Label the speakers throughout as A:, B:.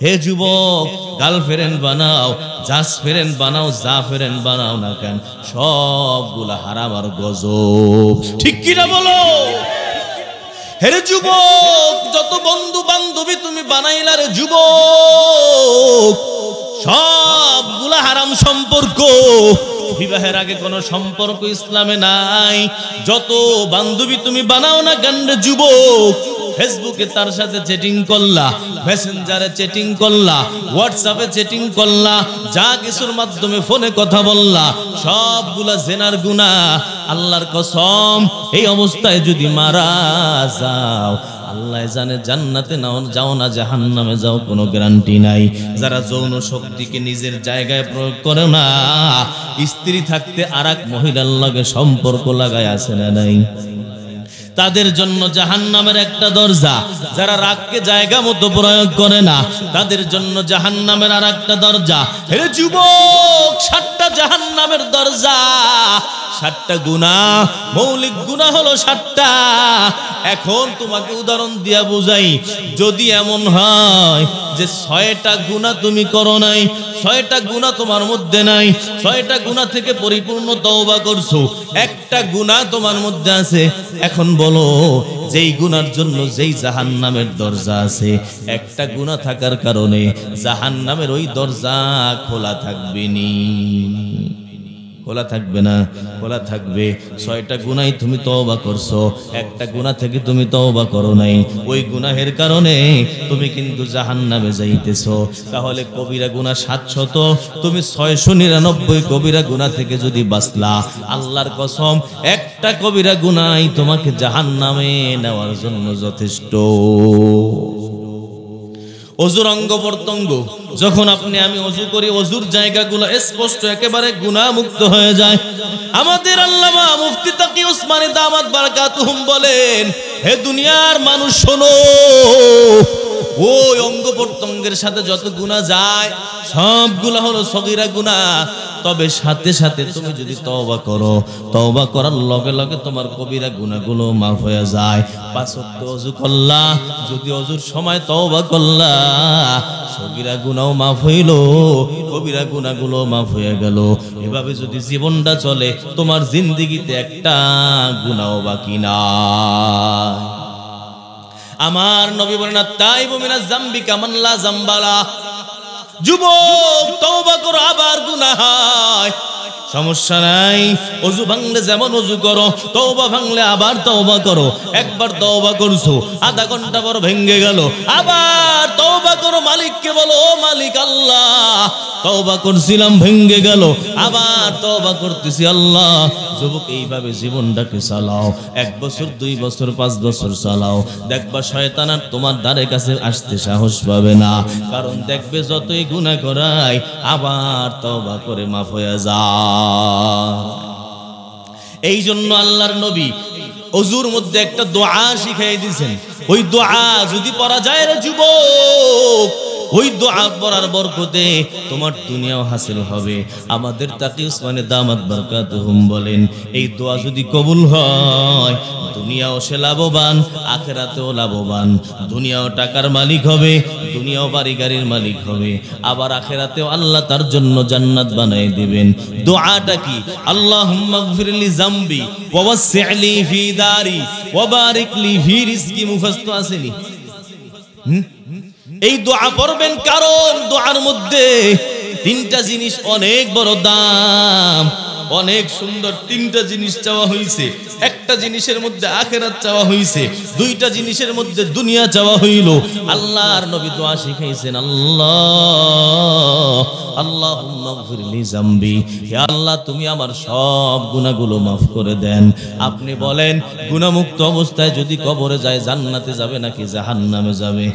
A: হে যুবক, গার্লফ্রেন্ড বানাও, just friend বানাও, যা ফ্রেন্ড বানাও না কেন, সবগুলা হারাম আর গজব। ঠিক কিনা বলো? হে যুবক, যত বন্ধু বান্ধবী তুমি বানাইলা রে যুবক, সবগুলা হারাম সম্পর্ক। বিবাহের আগে কোনো সম্পর্ক ইসলামে নাই। যত বান্ধবী তুমি বানাও না কেন রে যুবক, ফেসবুকে তার সাথে চ্যাটিং করলা, মেসেঞ্জারে চ্যাটিং করলা, হোয়াটসঅ্যাপে চ্যাটিং করলা, যা কিছুর মাধ্যমে ফোনে কথা বললা, সবগুলা জেনার গুনাহ। আল্লাহর কসম, এই অবস্থায় যদি মারা যাও, আল্লাহ জানে জান্নাতে নাও যাও না জাহান্নামে যাও, কোনো গ্যারান্টি নাই। যারা যৌন শক্তিকে নিজের জায়গায় প্রয়োগ করে না, স্ত্রী থাকতে আরেক মহিলার লগে সম্পর্ক লাগায় আছে না নাই, তাদের জন্য জাহান্নামের একটা দরজা। যারা রাগকে জায়গা মতো প্রয়োগ করে না, তাদের জন্য জাহান্নামের আর একটা দরজা। হে যুবক, 7টা জাহান্নামের দরজা, 7টা গুনাহ, মৌলিক গুনাহ হলো 7টা। এখন তোমাকে উদাহরণ দিয়া বুঝাই, যদি এমন হয় যে 6টা গুনাহ তুমি করো নাই, 6টা গুনাহ তোমার মধ্যে নাই, 6টা গুনাহ থেকে পরিপূর্ণ তওবা করছো, একটা গুনাহ তোমার মধ্যে আছে, এখন বলো যেই গুনার জন্য যেই জাহান্নামের দরজা আছে, একটা গুনাহ থাকার কারণে জাহান্নামের ওই দরজা খোলা থাকবে নি? খোলা থাকবে না? খোলা থাকবে। 6টা গুনাহ তুমি তওবা করছো, একটা গুনাহ থেকে তুমি তওবা করো নাই, ওই গুনাহের কারণে তুমি কিন্তু জাহান্নামে যাইতেছো। তাহলে কবিরা গুনাহ 700, তুমি 699 কবিরা গুনাহ থেকে যদি বাঁচলা, আল্লাহর কসম একটা কবিরা গুনাহই তোমাকে জাহান্নামে নেওয়ার জন্য যথেষ্ট। অজুর অঙ্গ প্রত্যঙ্গ, যখন আপনি আমি অজু করি, অজুর জায়গাগুলো স্পষ্ট একেবারে গুনাহ মুক্ত হয়ে যায়। আমাদের আল্লামা মুফতি তাকি উসমানী দামাত বারাকাতুহুম বলেন, হে দুনিয়ার মানুষ শোনো, ওই অঙ্গ প্রত্যঙ্গের সাথে যত গুনাহ যায় সবগুলা হলো সগীরা গুনাহ। তবে সাথে সাথে তুমি যদি তওবা করো, তওবা করার লগে লগে তোমার কবিরা গুনাহগুলো মাফ হয়ে যায়। 5 ওয়াক্ত ওযু করলা, যদি ওযুর সময় তওবা করলা, সগীরা গুনাহও মাফ হইল, কবিরা গুনাহগুলো মাফ হয়ে গেল। এভাবে যদি জীবনটা চলে, তোমার জিন্দেগিতে একটা গুনাহও বাকি নাই। আমার নবী বলেন, তাইবু মিনাজ যামবি কামান লা যামবালা। যুবক, তওবা করো, আবার গুনাহ হয়, সমস্যা নাই। ওযু ভাঙলে যেমন ওযু করো, তওবা ভাঙলে আবার তওবা করো। একবার তওবা করছো, আধা ঘন্টা পর ভেঙে গেল, আবার তওবা করো, মালিককে বলো, ও মালিক আল্লাহ, তওবা করছিলাম ভেঙে গেল, আবার তওবা করতেছি আল্লাহ। যুবক, এইভাবে জীবনটাকে চালাও, 1 বছর 2 বছর 5 বছর চালাও, দেখবা শয়তান আর তোমার দ্বারে কাছে আসতে সাহস পাবে না। কারণ দেখবে যতই গুনাহ করাই, আবার তওবা করে মাফ হয়ে যায়। এই জন্য আল্লাহর নবী ওযুর মধ্যে একটা দোয়া শিখাই দিয়েছেন। ওই দোয়া যদি পড়া যায় রে যুবক, ওই দোয়া পড়ার বরকতে তোমার দুনিয়াও হাসিল হবে। আমাদের তাকি উসমানী দামাত বারাকাতুহুম বলেন, এই দোয়া যদি কবুল হয়, দুনিয়াও সে লাভবান, আখিরাতেও লাভবান। দুনিয়াও টাকার মালিক হবে, দুনিয়াও বাড়ি গাড়ির মালিক হবে, আবার আখিরাতেও আল্লাহ তার জন্য জান্নাত বানাই দিবেন। দোয়াটা কি? আল্লাহুম্মা গফিরলি যামবি ওয়া ওয়াসসি'লি ফি দারি ওয়া বারিক লি ফি রিজকি। মুফাসসির আসেনি? এই দোয়া পড়বেন, কারণ দোয়ার মধ্যে 3টা জিনিস অনেক বড় দাম, অনেক সুন্দর। 3টা জিনিস চাওয়া হইছে, একটা জিনিসের মধ্যে আখিরাত চাওয়া হইছে, 2টা জিনিসের মধ্যে দুনিয়া চাওয়া হইল। আল্লাহর নবী দোয়া শিখাইছেন, আল্লাহুম্মা গফিরলি যামবি, হে আল্লাহ তুমি আমার সব গুনাহগুলো মাফ করে দেন। আপনি বলেন, গুনাহমুক্ত অবস্থায় যদি কবরে যায়, জান্নাতে যাবে নাকি জাহান্নামে যাবে?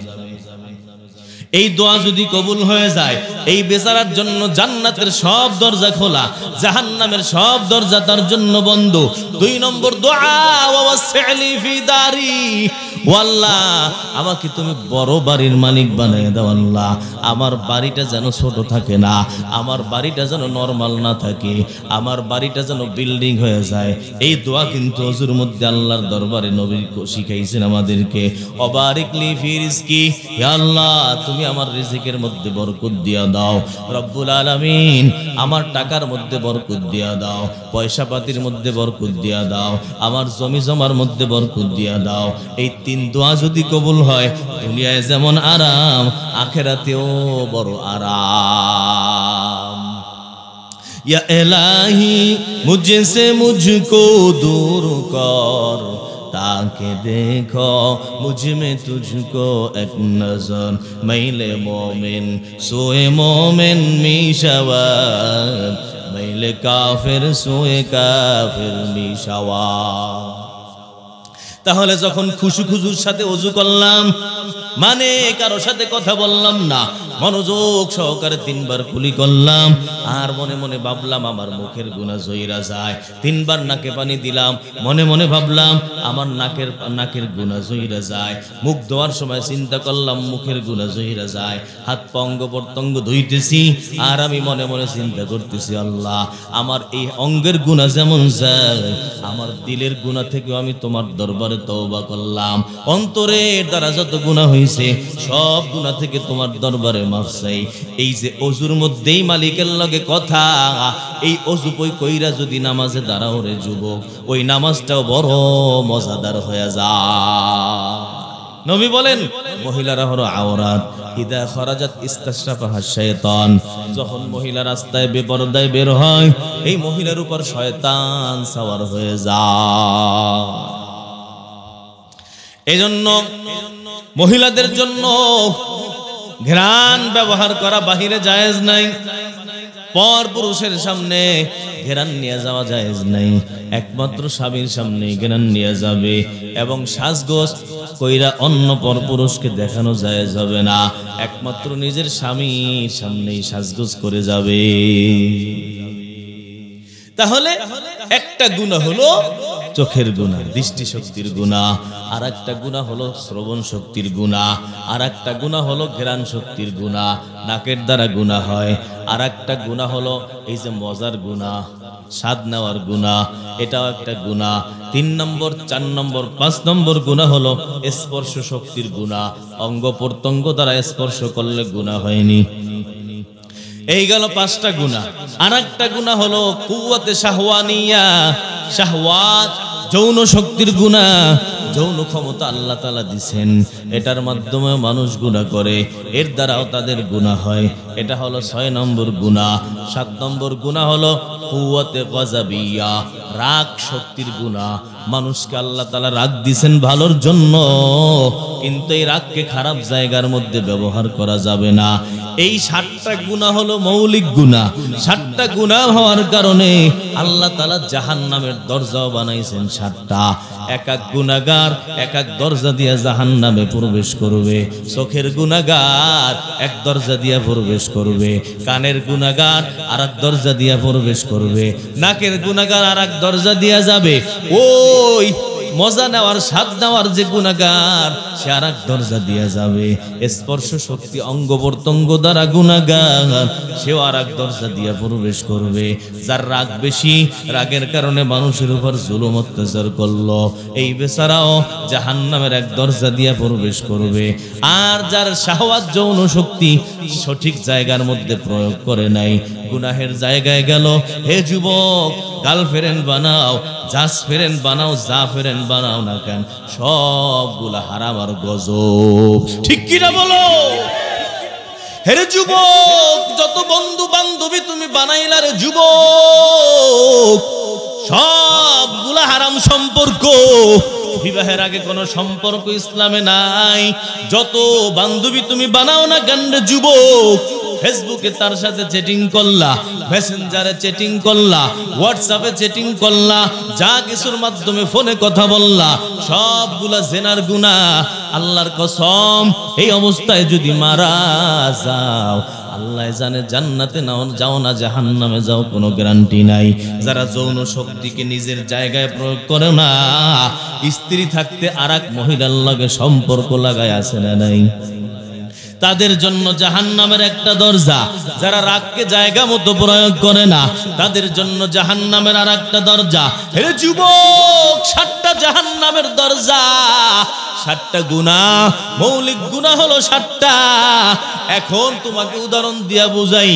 A: এই দোয়া যদি কবুল হয়ে যায়, এই বেচারার জন্য জান্নাতের সব দরজা খোলা, জাহান্নামের সব দরজা তার জন্য বন্ধ। 2 নম্বর দোয়া, ওয়াসসি'লি ফি দারি, ও আল্লাহ আমাকে তুমি বড় বাড়ির মালিক বানিয়ে দাও আল্লাহ, আমার বাড়িটা যেন ছোট থাকে না, আমার বাড়িটা যেন নরমাল না থাকে, আমার বাড়িটা যেন বিল্ডিং হয়ে যায়। এই দোয়া কিন্তু ওযুর মধ্যে আল্লাহর দরবারে নবী শিখাইছেন আমাদেরকে। অবারিকলি ফি রিজকি, হে আল্লাহ তুমি আমার রিজিকের মধ্যে বরকত দিয়া দাও। রব্বুল আলামিন আমার টাকার মধ্যে বরকত দিয়া দাও, পয়সা পাতির মধ্যে বরকত দিয়া দাও, আমার জমি জমার মধ্যে বরকত দিয়া দাও। এই তিন দোয়া যদি কবুল হয়, দুনিয়ায় যেমন আরাম, আখিরাতেও বড় আরাম। या इलाही मुझसे मुझको दूर कर, ताकि देखो मुझ में तुझको एक नजर, मैले मोमिन सोए मोमिन मिशवाद, मैले काफिर सोए काफिर मिशवाद। তাহলে যখন খুশু খুশুর সাথে ওযু করলাম, মানে কারো সাথে কথা বললাম না, মনোযোগ সহকারে তিনবার কুলি করলাম, আর মনে মনে ভাবলাম আমার মুখের গুনাহ জয়রা যায়। তিনবার নাকে পানি দিলাম, মনে মনে ভাবলাম আমার নাকের গুনাহ জয়রা যায়। মুখ ধোয়ার সময় চিন্তা করলাম মুখের গুনাহ জয়রা যায়। হাত পা অঙ্গ প্রত্যঙ্গ ধুইতেছি, আর আমি মনে মনে চিন্তা করতেছি আল্লাহ আমার এই অঙ্গের গুনাহ যেমন যায়, আমার দিলের গুনাহ থেকেও আমি তোমার দরবারে তওবা করলাম। অন্তরের দ্বারা যত গুনাহ হইছে সব গুনাহ থেকে তোমার দরবারে মাফ চাই। এই যে ওযুর মধ্যেই মালিকের লগে কথা, এই ওযু কইরা যদি নামাজে দাঁড়াও রে যুবক, ওই নামাজটাও বড় মজাদার হয়ে যায়। নবী বলেন মহিলারা হলো আওরাত, ইদা খরাজাত ইস্তাশরাফাহা শায়তান, যখন মহিলা রাস্তায় বেপরদায় বের হয়, এই মহিলার উপর শয়তান সওয়ার হয়ে যায়। এজন্য মহিলাদের জন্য ঘ্রাণ ব্যবহার করা বাহিরে জায়েজ নাই, পর পুরুষের সামনে ঘ্রাণ নিয়ে যাওয়া জায়েজ নাই, একমাত্র স্বামীর সামনে ঘ্রাণ নিয়ে যাবে, এবং সাজগোজ কইরা অন্য পর পুরুষকে দেখানো জায়েজ হবে না, একমাত্র নিজের স্বামীর সামনেই সাজগোজ করে যাবে। তাহলে একটা গুনাহ হলো চোখের গুনাহ, দৃষ্টি শক্তির গুনাহ, আর একটা গুনাহ হলো শ্রবণ শক্তির গুনাহ, আর একটা গুনাহ হলো ঘ্রাণ শক্তির গুনাহ, নাকের দ্বারা গুনাহ হয়। আর একটা গুনাহ হলো এই যে মজার গুনাহ, স্বাদ নেওয়ার গুনাহ, এটাও একটা গুনাহ। 3 নম্বর 4 নম্বর 5 নম্বর গুনাহ হলো স্পর্শ শক্তির গুনাহ, অঙ্গ প্রত্যঙ্গ দ্বারা স্পর্শ করলে গুনাহ হয়নি। এই গেল 5টা গুনাহ। আর একটা গুনাহ হলো কুওয়াতে শাহওয়ানিয়া, শাহওয়াত যৌন শক্তির গুনাহ, যৌন ক্ষমতা আল্লাহ তাআলা দিবেন, এটার মাধ্যমে মানুষ গুনাহ করে, এর দ্বারাও তাদের গুনাহ হয়। এটা হলো 6 নম্বর গুনাহ। 7 নম্বর গুনাহ হলো কুওয়াতে গজাবিয়া, রাগ শক্তির গুনাহ। মানুষকে আল্লাহ তাআলা রাগ দিবেন ভালোর জন্য, কিন্তু এই রাগকে খারাপ জায়গার মধ্যে ব্যবহার করা যাবে না। এই 7টা গুনাহ হলো মৌলিক গুনাহ। 7টা গুনাহ হওয়ার কারণে আল্লাহ তাআলা জাহান্নামের দরজাও বানাইছেন 7টা। এক এক গুনাহগার এক এক দরজা দিয়ে জাহান্নামে প্রবেশ করবে। চোখের গুনাহগার এক দরজা দিয়ে প্রবেশ করবে, কানের গুনাহগার আরেক দরজা দিয়ে প্রবেশ করবে, নাকের গুনাহগার আরেক দরজা দিয়ে যাবে। ওই মজা নেওয়ার স্বাদ নেওয়ার যে গুনাহগার, সে আরেক দরজা দিয়ে যাবে। স্পর্শ শক্তি অঙ্গ প্রত্যঙ্গ দ্বারা গুনাহগার, সেও আরেক দরজা দিয়ে প্রবেশ করবে। যার রাগ বেশি, রাগের কারণে মানুষের উপর জুলুম অত্যাচার করলো, এই বেচারাও জাহান্নামের এক দরজা দিয়ে প্রবেশ করবে। আর যার শাহওয়াত যৌন শক্তি সঠিক জায়গার মধ্যে প্রয়োগ করে নাই, গুনাহের জায়গায় গেল। হে যুবক, গার্লফ্রেন্ড বানাও, জাসফ্রেন্ড বানাও, জাফরেন্ড বানাও না কেন, সবগুলা হারাম আর গজব। ঠিক কি না বলো? হে যুবক, যত বন্ধু বান্ধবী তুমি বানাইলা রে যুবক, সবগুলা হারাম সম্পর্ক। বিবাহের আগে কোনো সম্পর্ক ইসলামে নাই। যত বান্ধবী তুমি বানাও না কেন রে যুবক, ফেসবুকে তার সাথে চ্যাটিং করলা, মেসেঞ্জারে চ্যাটিং করলা, হোয়াটসঅ্যাপে চ্যাটিং করলা, যা কিছুর মাধ্যমে ফোনে কথা বললা, সবগুলা জেনার গুনাহ। আল্লাহর কসম এই অবস্থায় যদি মারা যাও, আল্লাহ জানে জান্নাতে নাও যাও না জাহান্নামে যাও কোনো গ্যারান্টি নাই। যারা যৌন শক্তিকে নিজের জায়গায় প্রয়োগ করে না, স্ত্রী থাকতে আরেক মহিলার লগে সম্পর্ক লাগায় আছে না নাই, তাদের জন্য জাহান্নামের একটা দরজা। যারা রাগকে জায়গা মতো প্রয়োগ করে না, তাদের জন্য জাহান্নামের আর একটা দরজা। হে যুবক, 7টা জাহান্নামের দরজা, 7টা গুনাহ, মৌলিক গুনাহ হলো 7টা। এখন তোমাকে উদাহরণ দিয়া বুঝাই,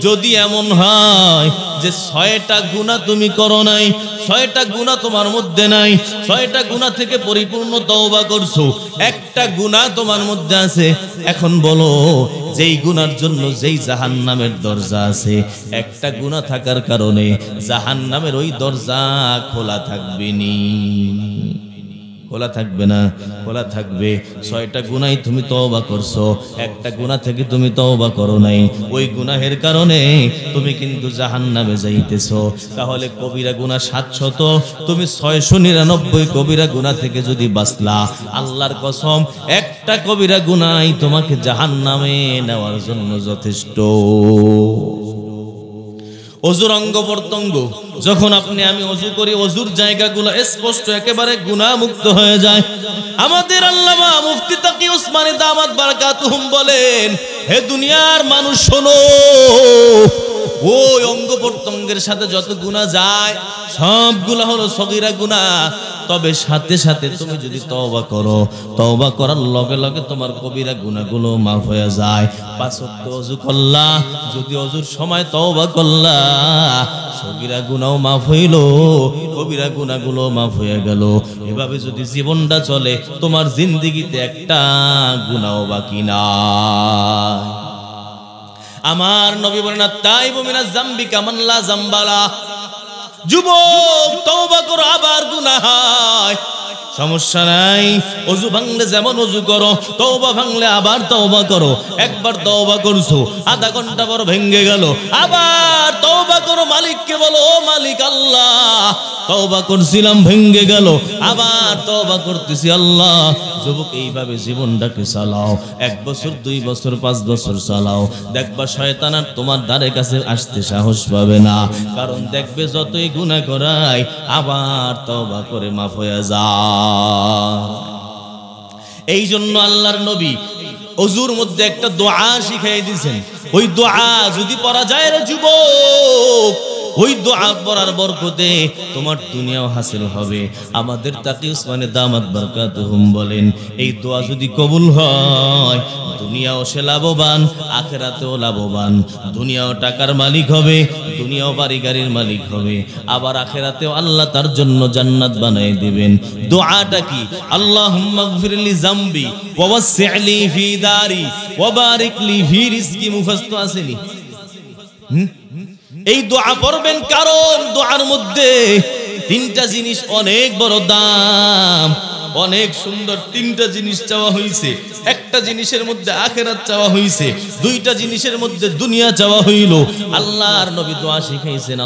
A: যদি এমন হয় যে 6টা গুনাহ তুমি করো নাই, 6টা গুনাহ তোমার মধ্যে নাই, 6টা গুনাহ থেকে পরিপূর্ণ তওবা করছো, একটা গুনাহ তোমার মধ্যে আছে, এখন বলো যেই গুনার জন্য যেই জাহান্নামের দরজা আছে, একটা গুনাহ থাকার কারণে জাহান্নামের ওই দরজা খোলা থাকবে নি? খোলা থাকবে না? খোলা থাকবে। 6টা গুনাহ তুমি তওবা করছো, একটা গুনাহ থেকে তুমি তওবা করো নাই, ওই গুনাহের কারণে তুমি কিন্তু জাহান্নামে যাইতেছো। তাহলে কবিরা গুনাহ 700, তুমি 699 কবিরা গুনাহ থেকে যদি বাঁচলা, আল্লাহর কসম একটা কবিরা গুনাহই তোমাকে জাহান্নামে নেওয়ার জন্য যথেষ্ট। অজুর অঙ্গ প্রত্যঙ্গ যখন আপনি আমি অজু করি, অজুর জায়গাগুলো স্পষ্ট একেবারে গুনাহ মুক্ত হয়ে যায়। আমাদের আল্লামা মুফতি তাকি উসমানী দামাত বারাকাতুহুম বলেন, হে দুনিয়ার মানুষ শোনো, ওই অঙ্গ প্রত্যঙ্গের সাথে যত গুনাহ যায় সবগুলা হলো সগীরা গুনাহ। তবে সাথে সাথে তুমি যদি তওবা করো, তওবা করার লগে লগে তোমার কবিরা গুনাহগুলো মাফ হয়ে যায়। 5 ওয়াক্ত ওযু করলা, যদি ওযুর সময় তওবা করলা, সগীরা গুনাহও মাফ হইল, কবিরা গুনাহগুলো মাফ হয়ে গেল। এভাবে যদি জীবনটা চলে, তোমার জিন্দেগিতে একটা গুনাহও বাকি নাই। আমার নবী বলেন, তাইবু মিনাজ যামবি কামান লা যামবালা। যুবক, তওবা করো, আবার গুনাহ হয়, সমস্যা নাই। ওযু ভাঙলে যেমন ওযু করো, তওবা ভাঙলে আবার তওবা করো। একবার তওবা করছো, আধা ঘন্টা পর ভেঙে গেল, আবার তওবা করো, মালিককে বলো, ও মালিক আল্লাহ, তওবা করছিলাম ভেঙে গেল, আবার তওবা করতেছি আল্লাহ। যুবক, এইভাবে জীবনটাকে চালাও, 1 বছর 2 বছর 5 বছর চালাও, দেখবা শয়তান আর তোমার দ্বারে কাছে আসতে সাহস পাবে না। কারণ দেখবে যতই গুনাহ করাই, আবার তওবা করে মাফ হয়ে যায়। এই জন্য আল্লাহর নবী ওযুর মধ্যে একটা দোয়া শিখাই দিয়েছেন। ওই দোয়া যদি পড়া যায় রে যুবক, ওই দোয়া পড়ার বরকতে তোমার দুনিয়াও হাসিল হবে। আমাদের তাকি উসমানী দামাত বারাকাতুহুম বলেন, এই দোয়া যদি কবুল হয়, দুনিয়াও সে লাভবান, আখিরাতেও লাভবান। দুনিয়াও টাকার মালিক হবে, দুনিয়াও বাড়ি গাড়ির মালিক হবে, আবার আখিরাতেও আল্লাহ তার জন্য জান্নাত বানাই দিবেন। দোয়াটা কি? আল্লাহুম্মা গফিরলি যামবি ওয়া ওয়াসসি'লি ফি দারি ওয়া বারিক লি ফি রিজকি। মুখস্থ আসেনি? এই দোয়া পড়বেন, কারণ দোয়ার মধ্যে 3টা জিনিস অনেক বড় দাম, অনেক সুন্দর। 3টা জিনিস চাওয়া হইছে, একটা জিনিসের মধ্যে আখিরাত চাওয়া হইছে, 2টা জিনিসের মধ্যে দুনিয়া চাওয়া হইল। আল্লাহর নবী দোয়া শিখাইছেন,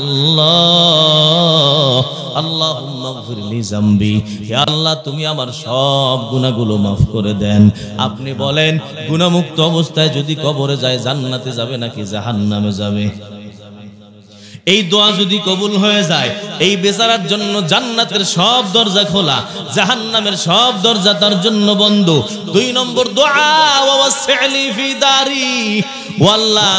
A: আল্লাহুম্মা গফিরলি যামবি, হে আল্লাহ তুমি আমার সব গুনাহগুলো মাফ করে দেন। আপনি বলেন, গুনাহমুক্ত অবস্থায় যদি কবরে যায়, জান্নাতে যাবে নাকি জাহান্নামে যাবে? এই দোয়া যদি কবুল হয়ে যায়, এই বেচারার জন্য জান্নাতের সব দরজা খোলা, জাহান্নামের সব দরজা তার জন্য বন্ধ। 2 নম্বর দোয়া, ওয়াসসি'লি ফি দারি, ও আল্লাহ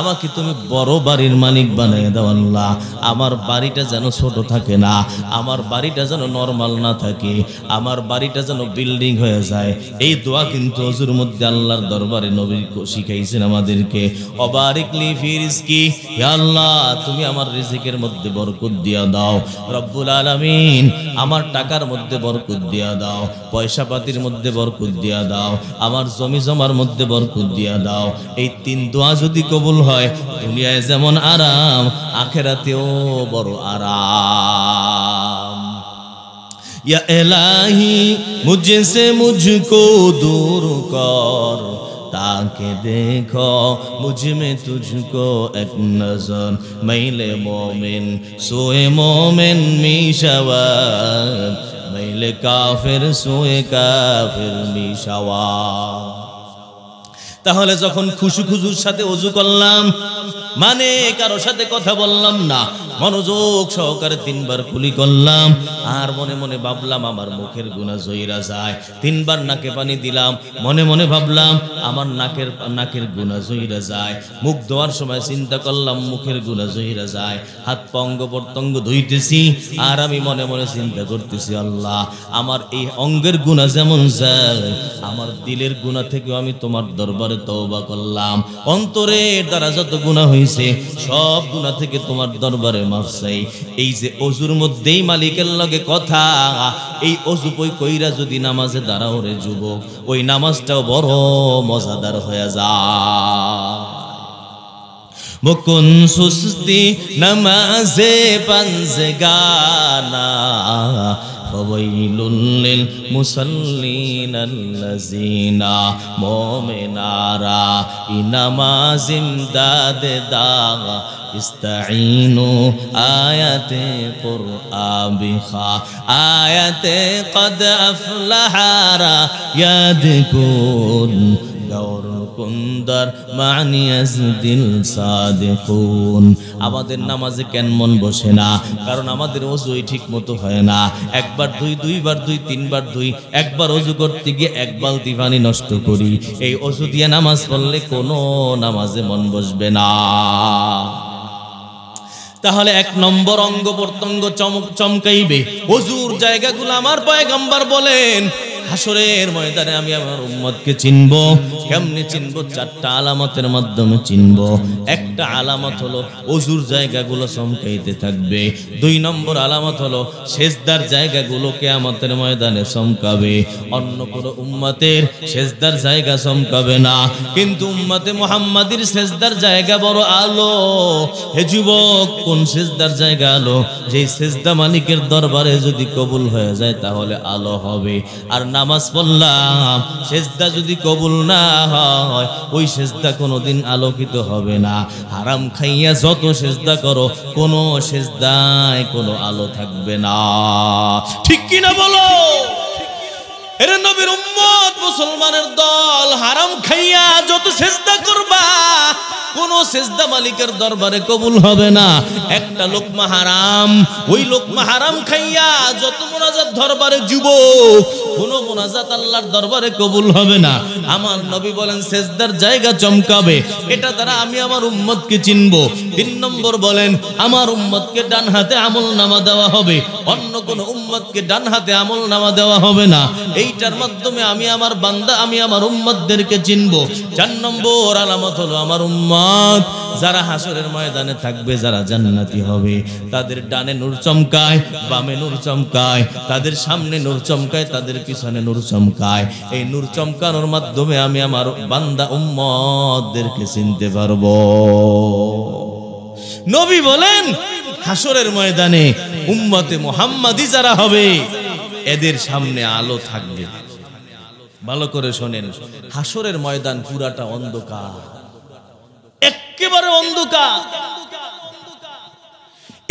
A: আমাকে তুমি বড় বাড়ির মালিক বানিয়ে দাও। আল্লাহ আমার বাড়িটা যেন ছোট থাকে না, আমার বাড়িটা যেন নরমাল না থাকে, আমার বাড়িটা যেন বিল্ডিং হয়ে যায়। এই দোয়া কিন্তু ওযুর মধ্যে আল্লাহর দরবারে নবী শিখাইছেন আমাদেরকে। ওয়াবারিকলি ফি রিজকি, হে আল্লাহ তুমি আমার রিজিকের মধ্যে বরকত দিয়া দাও। রব্বুল আলামিন আমার টাকার মধ্যে বরকত দিয়া দাও, পয়সা পাতির মধ্যে বরকত দিয়া দাও, আমার জমি জমার মধ্যে বরকত দিয়া দাও। এই 3 দোয়া যদি কবুল হয়, দুনিয়ায় যেমন আরাম, আখিরাতেও বড় আরাম। ইয়া ইলাহি মুঝসে মুঝকো দূর কর, ताके देखो मुझ में तुझको एक नजर, मैले मोमिन सोए मोमिन मिशवाद মাইলে কাফের সোয়ে কাফের নিশাওয়া। তাহলে যখন খুশুর সাথে ওযু করলাম, মানে কারো সাথে কথা বললাম না, মনোযোগ সহকারে 3 বার কুলি করলাম, আর মনে মনে ভাবলাম আমার মুখের গুনাহ জয়রা যায়। 3 বার নাকে পানি দিলাম, মনে মনে ভাবলাম আমার নাকের গুনাহ জয়রা যায়। মুখ ধোয়ার সময় চিন্তা করলাম মুখের গুনাহ জয়রা যায়। হাত পা অঙ্গ প্রত্যঙ্গ ধুইতেছি, আর আমি মনে মনে চিন্তা করতেছি, আল্লাহ আমার এই অঙ্গের গুনাহ যেমন যায়, আমার দিলের গুনাহ থেকেও আমি তোমার দরবারে তওবা করলাম। অন্তরের দ্বারা যত গুনাহ হইছে সব গুনাহ থেকে তোমার দরবারে মাফ চাই। এই যে ওযুর মধ্যেই মালিকের লগে কথা, এই ওযু কইরা যদি নামাজে দাঁড়াও রে যুবক, ওই নামাজটাও বড় মজাদার হয়ে যায়। বকুন সুস্তি নামাজে পাঞ্জগানা, ফাওয়াইলুল লিল মুসাল্লিন আল্লাযিনা, মুমিনারা ইনামাজ ইমদাদ দাগা ইস্তাঈনু আয়াতে কুরআন বিখা, আয়াতে কদ আফলাহারা ইয়াদকুন গৌর কুন্দর মানিয়াজ দিল সাদিকুন। আমাদের নামাজে কেন মন বসে না? কারণ আমাদের ওযুই ঠিক মতো হয় না। 1 বার 2, 2 বার 2, 3 বার 2, একবার ওযু করতে গিয়ে 1 বালতি পানি নষ্ট করি। এই ওযু দিয়ে নামাজ পড়লে কোনো নামাজে মন বসবে না। তাহলে 1 নম্বর অঙ্গ প্রত্যঙ্গ চমকাইবে ওযুর জায়গাগুলো। আমার পয়গম্বর বলেন হাসরের ময়দানে আমি আমার উম্মতকে চিনব। কেমনে চিনব? 4টা আলামতের মাধ্যমে চিনব। একটা আলামত হলো ওযুর জায়গাগুলো চমকাইতে থাকবে। 2 নম্বর আলামত হলো সেজদার জায়গাগুলো কিয়ামতের ময়দানে চমকাবে। অন্য কোনো উম্মতের সেজদার জায়গা চমকাবে না, কিন্তু উম্মতে মুহাম্মাদির সেজদার জায়গা বড় আলো। হে যুবক, কোন সেজদার জায়গা আলো? যেই সেজদা মালিকের দরবারে যদি কবুল হয়ে যায় তাহলে আলো হবে। আর নামাজ পড়লাম, সেজদা যদি কবুল না হয় ওই সেজদা কোনোদিন আলোকিত হবে না। হারাম খাইয়া যত সেজদা করো, কোনো সেজদায় কোনো আলো থাকবে না। ঠিক কি না বলো? এর নবীর উম্মত মুসলমানের দল, হারাম খাইয়া যত সেজদা করবা কোন সেজদা মালিকের দরবারে কবুল হবে না। একটা লোকমা হারাম, ওই লোকমা হারাম খাইয়া যত মুনাজাত দরবারে যুবক, কোন মুনাজাত আল্লাহর দরবারে কবুল হবে না। আমার নবী বলেন সেজদার জায়গা চমকাবে। এটা দ্বারা আমি আমার উম্মতকে চিনব। 3 নম্বর বলেন আমার উম্মতকে ডান হাতে আমলনামা দেওয়া হবে, অন্য কোন উম্মতকে ডান হাতে আমলনামা দেওয়া হবে না। এইটার মাধ্যমে আমি আমার বান্দা, আমি আমার উম্মতদেরকে চিনব। 4 নম্বর আলামত হলো আমার উম্মত যারা হাসরের ময়দানে থাকবে, যারা জান্নাতি হবে, তাদের ডানে নূর চমকায়, বামে নূর চমকায়, তাদের সামনে নূর চমকায়, তাদের পিছনে নূর চমকায়। এই নূর চমকানোর মাধ্যমে আমি আমার বান্দা উম্মতদেরকে চিনতে পারবো। নবী বলেন হাসরের ময়দানে উম্মতে মুহাম্মাদি যারা হবে এদের সামনে আলো থাকবে। ভালো করে শোনেন, হাসরের ময়দান পুরাটা অন্ধকার, একেবারে অন্ধকার।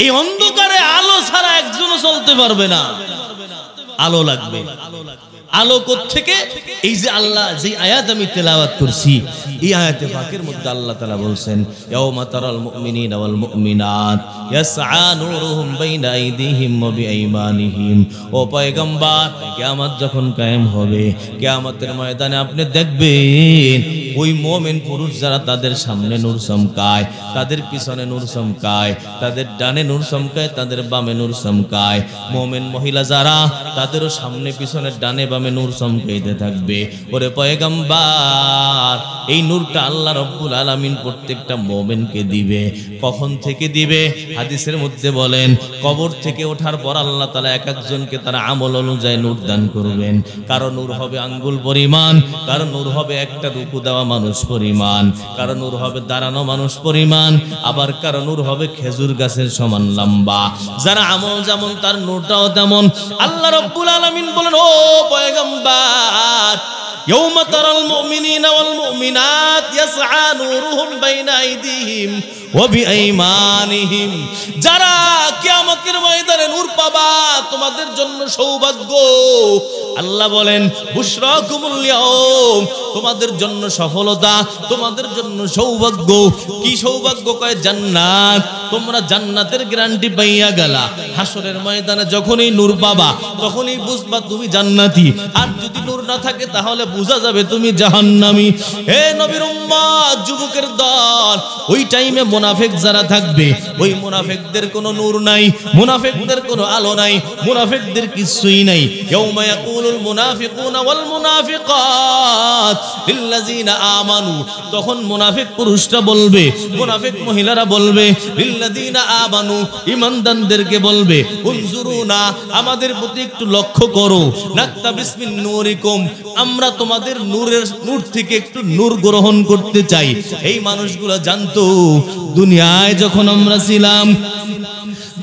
A: এই অন্ধকারে আলো ছাড়া একজনও চলতে পারবে না। আলো লাগবে। আলো কোত্থেকে? এই যে আল্লাহ যে আয়াত আমি তেলাওয়াত করছি, এই আয়াতে পাকের মধ্যে আল্লাহ তাআলা বলছেন ইয়াউমা তারাল মুমিনিনা ওয়াল মুমিনাত ইয়াসআ নূরুহুম বাইনা আইদিহিম ওয়া বিআইমানিহিম। ও পয়গম্বর, কিয়ামত যখন কায়েম হবে, কিয়ামতের ময়দানে আপনি দেখবেন ওই মুমিন পুরুষ যারা, তাদের সামনে নূর চমকায়, তাদের পিছনে নূর চমকায়, তাদের ডানে নূর চমকায়, তাদের বামে নূর চমকায়। মুমিন মহিলা যারা, তাদেরও সামনে পিছনে ডানে বামে নূর চমকাইতে থাকবে। ওরে পয়গম্বর, এই নূরটা আল্লাহ রাব্বুল আলামিন প্রত্যেকটা মুমিনকে দিবে। কখন থেকে দিবে? হাদিসের মধ্যে বলেন কবর থেকে ওঠার পর আল্লাহ তাআলা এক একজনকে তার আমল অনুযায়ী নূর দান করবেন। কারো নূর হবে আঙ্গুল পরিমাণ, কারো নূর হবে একটা রুকু দেওয়া মানুষ পরিমাণ, কারো নূর হবে দাঁড়ানো মানুষ পরিমাণ, আবার কারো নূর হবে খেজুর গাছের সমান লম্বা। যারা আমল যেমন তার নূরটাও তেমন। আল্লাহ রাব্বুল আলামিন বলেন ও পয়গম্বর, ইয়াউমা তারাল মুমিনিনা ওয়াল মুমিনাত ইয়াসআ নূরুহুম বাইনা আইদিহিম ওয়া বিআইমানিহিম, যারা কিয়ামতের ময়দানে নূর পাবা তোমাদের জন্য সৌভাগ্য। আল্লাহ বলেন বুশরাকুমুল ইয়াউম, তোমাদের জন্য সফলতা, তোমাদের জন্য সৌভাগ্য। কি সৌভাগ্য? কয় জান্নাত। তোমরা জান্নাতের গ্যারান্টি পাইয়া গেলা। হাসরের ময়দানে যখনই নূর পাবা তখনই বুঝবা তুমি জান্নাতি, আর যদি নূর না থাকে তাহলে বোঝা যাবে তুমি জাহান্নামী। হে নবীর উম্মত, যুবকের দল, ওই টাইমে মুনাফিক যারা থাকবে, ওই মুনাফিকদের কোনো নূর নাই, মুনাফিকদের কোনো আলো নাই, মুনাফিকদের কিছুই নাই। ইয়াউমা ইয়াকুলুল মুনাফিকুনা ওয়াল মুনাফিকাত লিল্লাযিনা আমানু, তখন মুনাফিক পুরুষরা বলবে, মুনাফিক মহিলারা বলবে, লিল্লাযিনা আমানু, ঈমানদারদেরকে বলবে, উনজুরুনা, আমাদের প্রতি একটু লক্ষ্য করো, নাকতাবিস মিন নূরিকুম, আমরা তোমাদের নূর থেকে একটু নূর গ্রহণ করতে চাই। এই মানুষগুলো জানতো দুনিয়ায় যখন আমরা ছিলাম,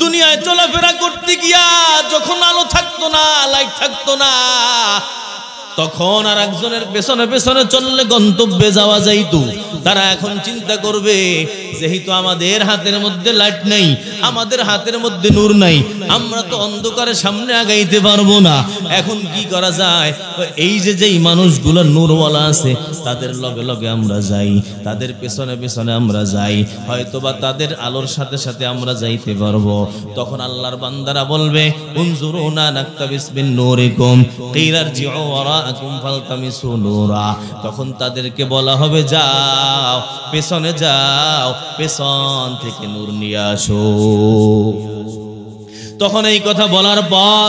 A: দুনিয়ায় চলাফেরা করতে গিয়া যখন আলো থাকতো না, লাইট থাকতো না, তখন আর একজনের পেছনে পেছনে চললে গন্তব্যে যাওয়া যাইতো। তারা এখন চিন্তা করবে, যেহেতু আমাদের হাতের মধ্যে লাইট নেই, আমাদের হাতের মধ্যে নূর নাই, আমরা তো অন্ধকারে সামনে আগাইতে পারবো না। এখন কি করা যায়? এই যে যেই মানুষগুলো নূরওয়ালা আছে তাদের লগে লগে আমরা যাই, তাদের পেছনে পেছনে আমরা যাই, হয়তোবা তাদের আলোর সাথে সাথে আমরা যাইতে পারবো। তখন আল্লাহর বান্দারা বলবে, উনজুরুনা নাকতাবিস মিন নূরিকুম কিলারজিউ ওয়ারাআকুম ফালতামিসু নূরা, তখন তাদেরকে বলা হবে, যাও পেছনে যাও, পেছন থেকে নূর নিয়ে আসো। তখন এই কথা বলার পর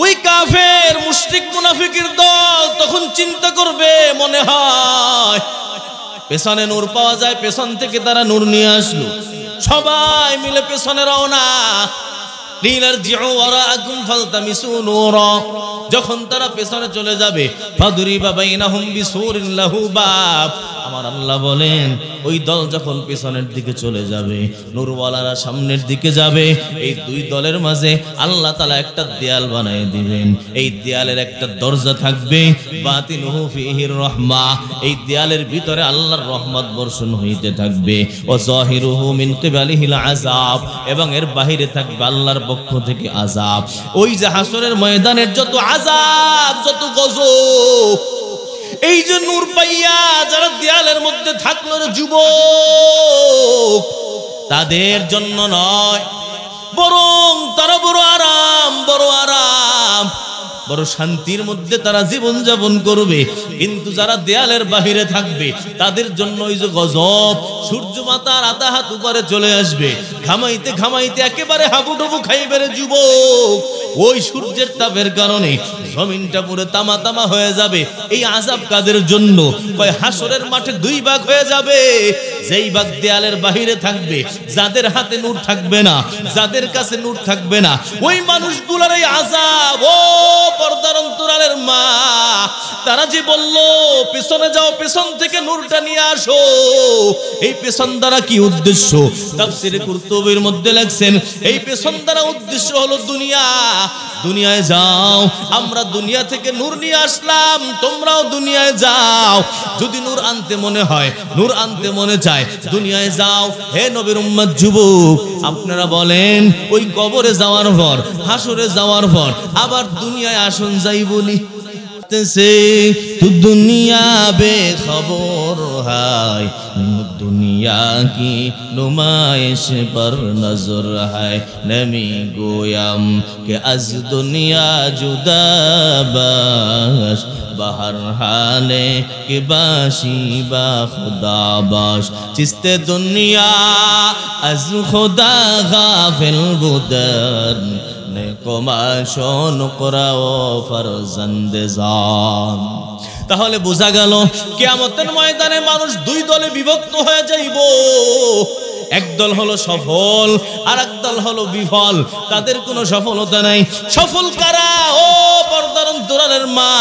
A: ওই কাফের মুশরিক মুনাফিকের দল তখন চিন্তা করবে, মনে হয় পেছনে নূর পাওয়া যায়, পেছন থেকে তারা নূর নিয়ে আসলো। সবাই মিলে পেছনে রওনা। লিলারজিউ ওয়ারাআকুম ফালতামিসু নূরা, যখন তারা পেছনে চলে যাবে, ফাদুরিবা বাইনাহুম বিসুরিন লাহু বাব, আমার আল্লাহ বলেন ওই দল যখন পেছনের দিকে চলে যাবে, নূরওয়ালারা সামনের দিকে যাবে, এই দুই দলের মাঝে আল্লাহ তাআলা একটা দেয়াল বানিয়ে দিবেন। এই দেয়ালের একটা দরজা থাকবে, বাতিনুহু ফীহির রাহমা, এই দেয়ালের ভিতরে আল্লাহর রহমত বর্ষণ হইতে থাকবে। ওয়া যাহিরুহু মিন কিবালিহিল আযাব, এবং এর বাহিরে থাকবে আল্লাহর পক্ষ থেকে আযাব। ওই যে হাসরের ময়দানের যত আযাব, যত গজব, এই যে নূর পাইয়া যারা দেয়ালের মধ্যে থাকলো রে যুবক, তাদের জন্য নয়, বরং তারা বড় আরাম, বড় আরাম, বড় শান্তির মধ্যে তারা জীবন যাপন করবে। কিন্তু যারা দেয়ালের বাহিরে থাকবে তাদের জন্য ওই যে গজব, সূর্য মাতার আধা হাত উপরে চলে আসবে, ঘামাইতে ঘামাইতে একেবারে হাবুডুবু খাইবে রে যুবক। ওই সূর্যের তাপের কারণে জমিনটা পুরো তামা তামা হয়ে যাবে। এই আযাব কাদের জন্য? কয় হাসরের মাঠে দুই ভাগ হয়ে যাবে। যেই ভাগ দেয়ালের বাহিরে থাকবে, যাদের হাতে নূর থাকবে না, যাদের কাছে নূর থাকবে না, ওই মানুষগুলোর এই আযাব। ও পর্দার অন্তরালের মা, তারা যে বলল পেছনে যাও, পেছন থেকে নূরটা নিয়ে আসো, এই পেছন দ্বারা কি উদ্দেশ্য? তাফসীরে কুরতুবীর মধ্যে লেখছেন, এই পেছন দ্বারা উদ্দেশ্য হলো দুনিয়া। দুনিয়ায় যাও, আমরা দুনিয়া থেকে নূর নিয়ে আসলাম, তোমরাও দুনিয়ায় যাও। যদি নূর আনতে মনে হয়, নূর আনতে মনে চায়, দুনিয়ায় যাও। হে নবীর উম্মত যুবক, আপনারা বলেন ওই কবরে যাওয়ার পর, হাসরে যাওয়ার পর আবার দুনিয়ায় আসুন যাই বলি से तू दुनिया बेखबर है, दुनिया की नुमाइश पर नजर है, नमी गोयम के अज दुनिया जुदा बाश, बहर हाले के बाशी बा खुदा बाश, चिस्ते दुनिया अज खुदा गाफिल बुदर তাহলে বোঝা গেল কিয়ামতের ময়দানে মানুষ দুই দলে বিভক্ত হয়ে যাইব। একদল হলো সফল, আর একদল হলো বিফল, তাদের কোনো সফলতা নাই। সফল কারা? ও পর্দার অন্তরালের মা,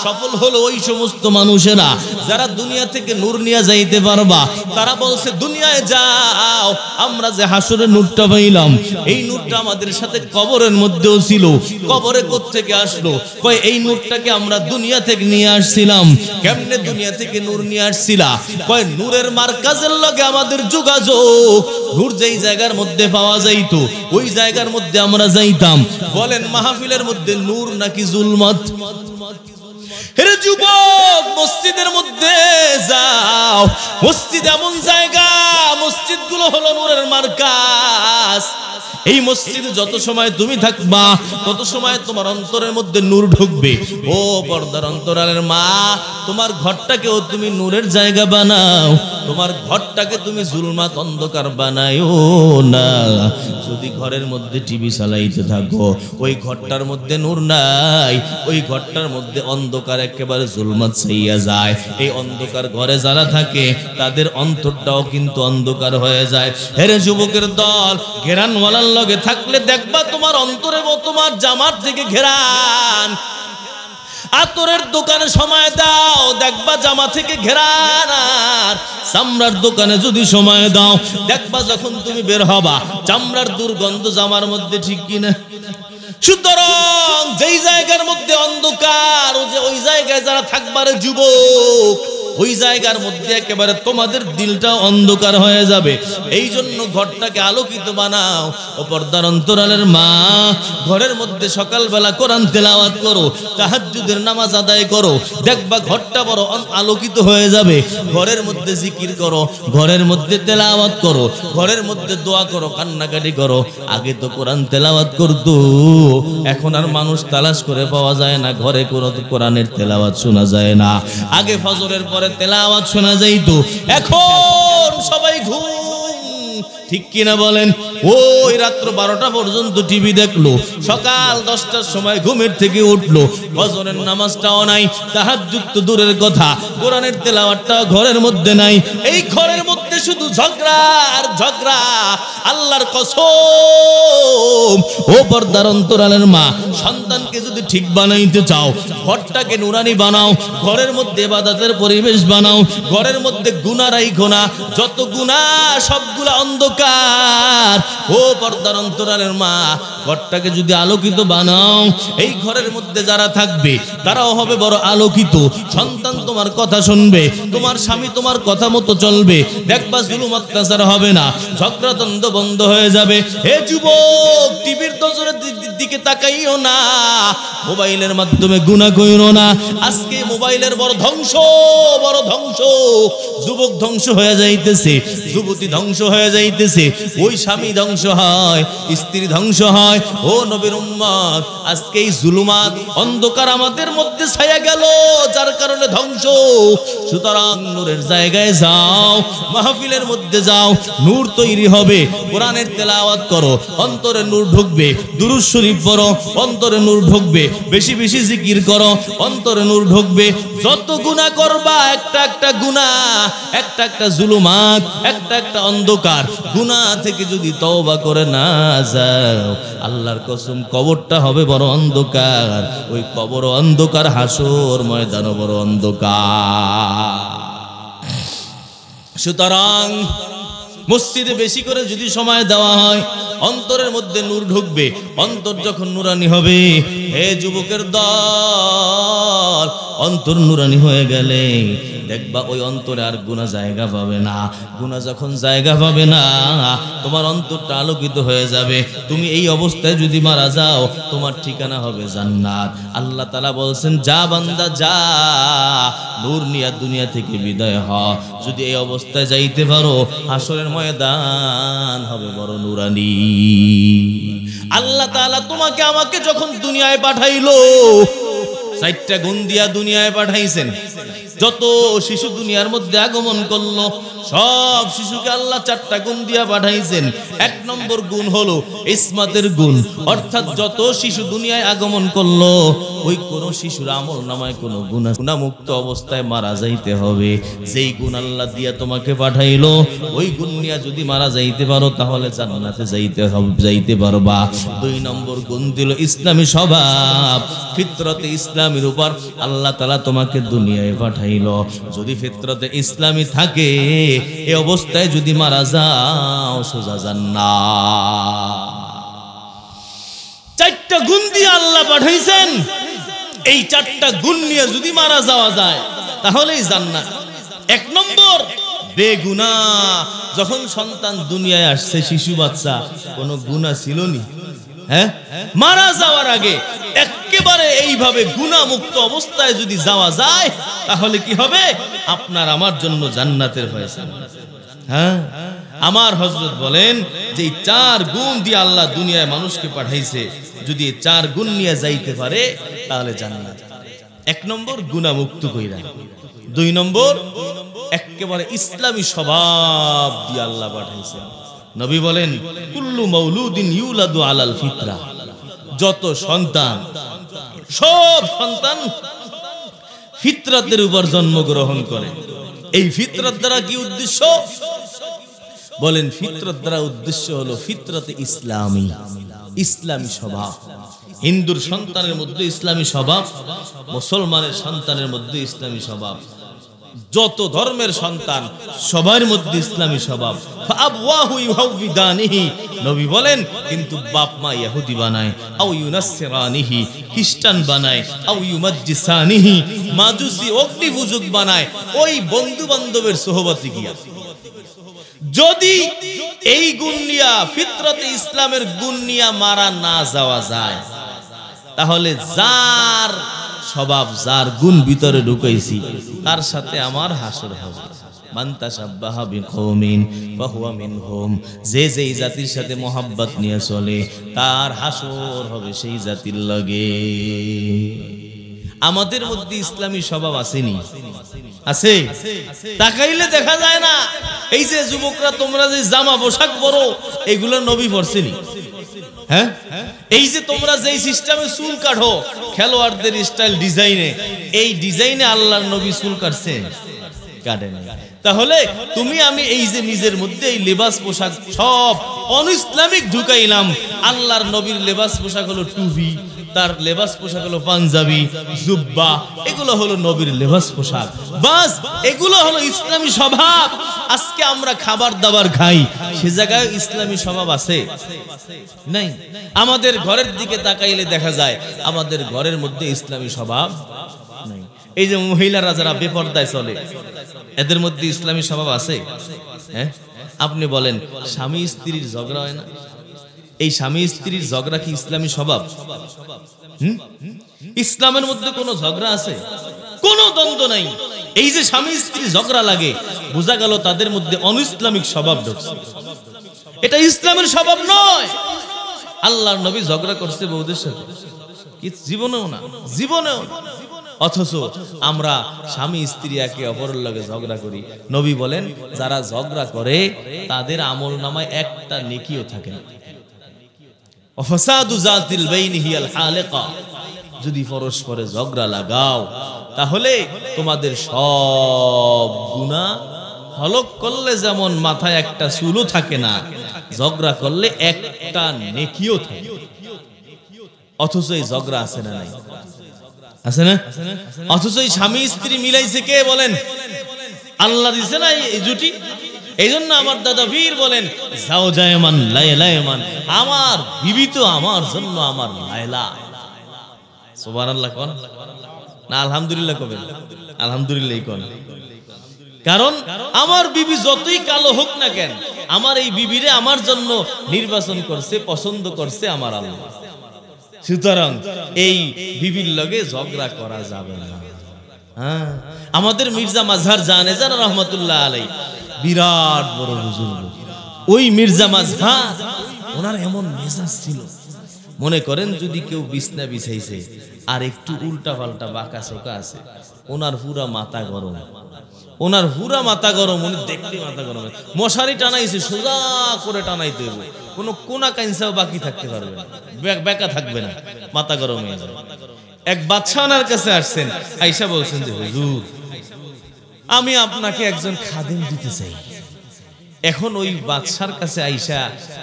A: সফল হলো ওই সমস্ত মানুষেরা যারা দুনিয়া থেকে নূর নিয়ে যাইতে পারবা। তারা বলছে দুনিয়ায় যাও, আমরা যে হাসরে নূরটা পাইলাম এই নূরটা আমাদের সাথে কবরের মধ্যেও ছিল। কবরে কোত্থেকে আসলো? কয় এই নূরটাকে আমরা দুনিয়া থেকে নিয়ে আসছিলাম। কেমনে দুনিয়া থেকে নূর নিয়ে আসছিলা? কয় নূরের মার্কাজের লগে আমাদের যোগাযোগ। নূর যেই জায়গার মধ্যে পাওয়া যাইতো ওই জায়গার মধ্যে আমরা যাইতাম। বলেন মাহফিলের মধ্যে নূর নাকি জুলমাত? হে যুবক, মসজিদের মধ্যে যাও। মসজিদ এমন জায়গা, মসজিদগুলো হলো নূরের মার্কাজ। এই মসজিদে যত সময় তুমি থাকবা তত সময় তোমার অন্তরের মধ্যে নূর ঢুকবে। ও পর্দার অন্তরালের মা, তোমার ঘরটাকেও তুমি নূরের জায়গা বানাও। তোমার ঘরটাকে তুমি জুলমাত অন্ধকার বানায়ো না। যদি ঘরের মধ্যে টিভি চালাইতে থাকো ওই ঘরটার মধ্যে নূর নাই, ওই ঘরটার মধ্যে অন্ধকার একেবারে জুলমাত ছাইয়া যায়। এই অন্ধকার ঘরে যারা থাকে তাদের অন্তরটাও কিন্তু অন্ধকার হয়ে যায়। হেরে যুবকের দল, ঘেরানওয়ালার লগে থাকলে দেখবা তোমার অন্তরে তোমার জামার থেকে ঘেরান। আতরের দোকানে সময় দাও, দেখবা জামা থেকে ঘেরান। আর চামড়ার দোকানে যদি সময় দাও দেখবা যখন তুমি বের হবা চামড়ার দুর্গন্ধ জামার মধ্যে, ঠিক কিনা? সুতরাং যেই জায়গার মধ্যে অন্ধকার ওই জায়গায় যারা থাকবারে যুবক, ওই জায়গার মধ্যে একেবারে তোমাদের দিলটা অন্ধকার হয়ে যাবে। এই জন্য ঘরটাকে আলোকিত বানাও। ও পর্দার অন্তরালের মা, ঘরের মধ্যে সকালবেলা কোরআন তেলাওয়াত করো, তাহাজ্জুদের নামাজ আদায় করো, দেখবা ঘরটা বড় আলোকিত হয়ে যাবে। ঘরের মধ্যে জিকির করো, ঘরের মধ্যে তেলাওয়াত করো, ঘরের মধ্যে দোয়া করো, কান্নাকাটি করো। আগে তো কোরআন তেলাওয়াত করতো, এখন আর মানুষ তালাশ করে পাওয়া যায় না, ঘরে কোনো কোরআনের তেলাওয়াত শোনা যায় না। আগে ফজরের পরে তেলাওয়াত শোনা যাইতো, এখন সবাই ঘুম, ঠিক কিনা বলেন? ওই রাত্র 12টা পর্যন্ত টিভি দেখলো, সকাল 10টার সময় ঘুমের থেকে উঠলো, ফজরের নামাজটাও নাই, তাহাজ্জুদ তো দূরের কথা, কোরআনের তেলাওয়াতটাও ঘরের মধ্যে নাই। এই ঘরের মধ্যে শুধু ঝগড়া আর ঝগড়া। আল্লাহর কসম, ও পর্দার অন্তরালের মা, সন্তানকে যদি ঠিক বানাইতে চাও ঘরটাকে নুরানি বানাও, ঘরের মধ্যে ইবাদতের পরিবেশ বানাও, ঘরের মধ্যে গুনাহ রাইখো না। যত গুনাহ সবগুলা অন্ধকার। ও পর্দার অন্তরালের মা, ঘরটাকে যদি আলোকিত বানাও এই ঘরের মধ্যে যারা থাকবে তারাও হবে বড় আলোকিত। সন্তান তোমার কথা শুনবে, তোমার স্বামী তোমার কথা মতো চলবে, দেখবা জুলুম অত্যাচার হবে না, ঝগড়াদ্বন্দ্ব বন্ধ হয়ে যাবে। হে যুবক, টিভির নজরের দিকে তাকাইও না, মোবাইলের মাধ্যমে গুনাহ কইরো না। আজকে মোবাইলের বড় ধ্বংস, বড় ধ্বংস। যুবক ধ্বংস হয়ে যাইতেছে, যুবতী ধ্বংস হয়ে যাইতেছে, ওই স্বামী ধ্বংস হয়, স্ত্রী ধ্বংস হয়। ও নবীর উম্মত, আজকে এই জুলুমাত অন্ধকার আমাদের মধ্যে ছায়া গেল, যার কারণে ধ্বংস। সুতরাং নূরের জায়গায় যাও, মাহফিলের মধ্যে যাও, নূর তৈরি হবে। কোরআনের তেলাওয়াত করো, অন্তরে নূর ঢুকবে। দুরূদ শরীফ পড়ো, অন্তরে নূর ঢুকবে। বেশি বেশি জিকির করো, অন্তরে নূর ঢুকবে। যত গুনাহ করবা একটা একটা গুনাহ, একটা একটা জুলুমাত, একটা একটা অন্ধকার। গুনাহ থেকে যদি তওবা করে না যাও, আল্লাহর কসম কবরটা হবে বড় অন্ধকার। ওই কবর অন্ধকার, হাসর ময়দানও বড় অন্ধকার। সুতরাং মসজিদে বেশি করে যদি সময় দেওয়া হয় অন্তরের মধ্যে নূর ঢুকবে। অন্তর যখন নুরানি হবে, হে যুবকের দল, অন্তর নুরানি হয়ে গেলে দেখবা ওই অন্তরে আর গুনাহ জায়গা পাবে না। গুনাহ যখন জায়গা পাবে না, তোমার অন্তরটা আলোকিত হয়ে যাবে। তুমি এই অবস্থায় যদি মারা যাও, তোমার ঠিকানা হবে জান্নাত। আল্লাহ তাআলা বলছেন, যা বান্দা যা, নূর নিয়া দুনিয়া থেকে বিদায় হ। যদি এই অবস্থায় যাইতে পারো, হাসরের ময়দান হবে বড় নুরানি। আল্লাহ তাআলা তোমাকে আমাকে যখন দুনিয়ায় পাঠাইলো, 4টা গুণ দিয়া দুনিয়ায় পাঠাইছেন। যত শিশু দুনিয়ার মধ্যে আগমন করলো সব শিশুকে আল্লাহ 4টা গুণ দিয়া পাঠাইছেন। 1 নম্বর গুণ হলো ইসমাতের গুণ, অর্থাৎ যত শিশু দুনিয়ায় আগমন করলো ওই কোন শিশুর আমল নামায় কোনো গুনাহমুক্ত অবস্থায় মারা যাইতে হবে। যেই গুণ আল্লাহ দিয়া তোমাকে পাঠাইলো ওই গুণ নিয়ে যদি মারা যাইতে পারো তাহলে জান্নাতে যাইতে পারবা। 2 নম্বর গুণ দিল ইসলামী স্বভাব, ফিতরতে ইসলামের উপর আল্লাহ তাআলা তোমাকে দুনিয়ায় পাঠাইলো। যদি ফিতরতে ইসলামী থাকে এই অবস্থায় যদি মারা যাও সোজা জান্নাত। 4টা গুণ দিয়ে আল্লাহ পাঠাইছেন, এই 4টা গুণ নিয়ে যদি মারা যাওয়া যায় তাহলেই জান্নাত। 1 নম্বর বেগুনাহ। যখন সন্তান দুনিয়ায় আসছে শিশু বাচ্চা কোনো গুনাহ ছিল নি, হ্যাঁ, মারা যাওয়ার আগে একেবারে এইভাবে গুনাহমুক্ত অবস্থায় যদি যাওয়া যায় তাহলে কি হবে? আপনার আমার জন্য জান্নাতের ফয়সালা। হ্যাঁ, আমার হযরত বলেন যে 4 গুণ দিয়ে আল্লাহ দুনিয়ায় মানুষকে পাঠাইছে, যদি 4 গুণ নিয়ে যাইতে পারে তাহলে জান্নাত। 1 নম্বর গুনাহমুক্ত কইরা, 2 নম্বর একেবারে ইসলামী স্বভাব দিয়ে আল্লাহ পাঠাইছেন। নবী বলেন কুল্লু মাউলুদিন ইউলাদু আলাল ফিতরা, যত সন্তান সব সন্তান ফিতরাতের উপর জন্মগ্রহণ করে। এই ফিতরাত দ্বারা কি উদ্দেশ্য? বলেন ফিতরাত দ্বারা উদ্দেশ্য হলো ফিতরাতে ইসলামী, ইসলামী স্বভাব। হিন্দুর সন্তানের মধ্যে ইসলামী স্বভাব, মুসলমানের সন্তানের মধ্যে ইসলামী স্বভাব, যত ধর্মের সন্তান সবার মধ্যে ইসলামী স্বভাব। ফাআবওয়াহু ইউহাউবিদানিহি, নবী বলেন কিন্তু বাপ মা ইহুদি বানায়, আও ইউনাসসিরানিহি খ্রিস্টান বানায়, আও ইউমাজ্জিসানিহি মাজুসি অগ্নি পূজক বানায়, ওই বন্ধু বান্ধবের সোহবতে গিয়া যদি এই গুণ নিয়া ফিতরতে ইসলামের গুণ নিয়া মারা না যাওয়া যায় তাহলে যার স্বভাব যার গুণ ভিতরে ঢুকাইছি তার সাথে আমার হাসর হবে। মান তাশাব্বাহা বিকওমিন ফাহুয়া মিনহুম, যে যেই জাতির সাথে মোহাব্বত নিয়ে চলে তার হাসর হবে সেই জাতির লগে। আমাদের মধ্যে ইসলামী স্বভাব আসেনি? আছে? তাকাইলে দেখা যায় না। এই যে যুবকরা তোমরা যে জামা পোশাক পরো এগুলো নবী পরছেনি? হ্যাঁ, এই যে তোমরা যেই সিস্টেমে চুল কাটো খেলোয়াড়দের স্টাইল ডিজাইনে, এই ডিজাইনে আল্লাহর নবী চুল কাটছে? কাটেন। তাহলে তুমি আমি এই যে নিজের মধ্যে এই লেবাস পোশাক সব অনইসলামিক ঢুকাইলাম। আল্লাহর নবীর লেবাস পোশাক হলো টুপি, তার লেবাস পোশাক হলো পাঞ্জাবি জুব্বা, এগুলো হলো নবীর লেবাস পোশাক। বাস এগুলো হলো ইসলামী স্বভাব। আজকে আমরা খাবার দাবার খাই, সে জায়গায় ইসলামী স্বভাব আছে নাই? আমাদের ঘরের দিকে তাকাইলে দেখা যায় আমাদের ঘরের মধ্যে ইসলামী স্বভাব নাই। এই যে মহিলারা যারা বেপরদায় চলে এদের মধ্যে ইসলামী স্বভাব আছে? হ্যাঁ, আপনি বলেন স্বামী স্ত্রীর ঝগড়া হয় না? এই স্বামী স্ত্রীর ঝগড়া কি ইসলামী স্বভাব? ইসলামের মধ্যে কোনো ঝগড়া আছে? কোনো দ্বন্দ্ব নাই। এই যে স্বামী স্ত্রী ঝগড়া লাগে বোঝা গেল তাদের মধ্যে অনইসলামিক স্বভাব ঢুকছে। এটা ইসলামের স্বভাব নয়। আল্লাহর নবী ঝগড়া করছে বউদের সাথে? জীবনেও না, জীবনেও না। অথচ আমরা স্বামী স্ত্রী একে অপরের লগে ঝগড়া করি। নবী বলেন যারা ঝগড়া করে তাদের আমল নামায় একটা নেকিও থাকে না। ফাসাদু যাতিল বাইনি হিয়াল হালিকা, যদি পরস্পরে ঝগড়া লাগাও তাহলে তোমাদের সব গুনাহ হলক করলে যেমন মাথায় একটা চুলও থাকে না, ঝগড়া করলে একটা নেকিও থাকে। অথচ এই ঝগড়া আছে না নাই? আছে না? অথচ এই স্বামী স্ত্রী মিলাইছে কে বলেন? আল্লাহ দিছে না এই জুটি। এই জন্য আমার দাদা বীর বলেন জাওজায়মান লায়লায়মান, আমার বিবি তো আমার জন্য আমার লায়লা। সুবহানাল্লাহ কোন না আলহামদুলিল্লাহ কবেন? আলহামদুলিল্লাহ কোন। কারণ আমার বিবি যতই কালো হোক না কেন, আমার এই বিবিরে আমার জন্য নির্বাচন করছে, পছন্দ করছে আমার আল্লাহ। সুতরাং এই বিবির লগে ঝগড়া করা যাবে না। হ্যাঁ, আমাদের মির্জা মাজহার জানে জানা রহমতুল্লাহ আলাই বিরাট বড় বুজুর্গ। ওই মির্জা মাজহার ওনার এমন মেজাজ ছিল, মনে করেন যদি কেউ বিছনা বিছাইছে আর একটু উল্টা পাল্টা বাঁকা চোকা আছে ওনার পুরা মাথা গরম, ওনার পুরা মাথা গরম, উনি দেখলে মাথা গরম। মশারি টানাইছে, সোজা করে টানাইতে হবে, কোনো কোনা কাইন্সাও বাকি থাকতে পারবে না, বেকা থাকবে না, মাথা গরম হয়ে যাবে। এক বাদশা ওনার কাছে আসছেন, আয়েশা বলছেন যে হুজুর আমি আপনাকে একজন খাদেম দিতে চাই। এখন ওই বাদশার কাছে আইসা,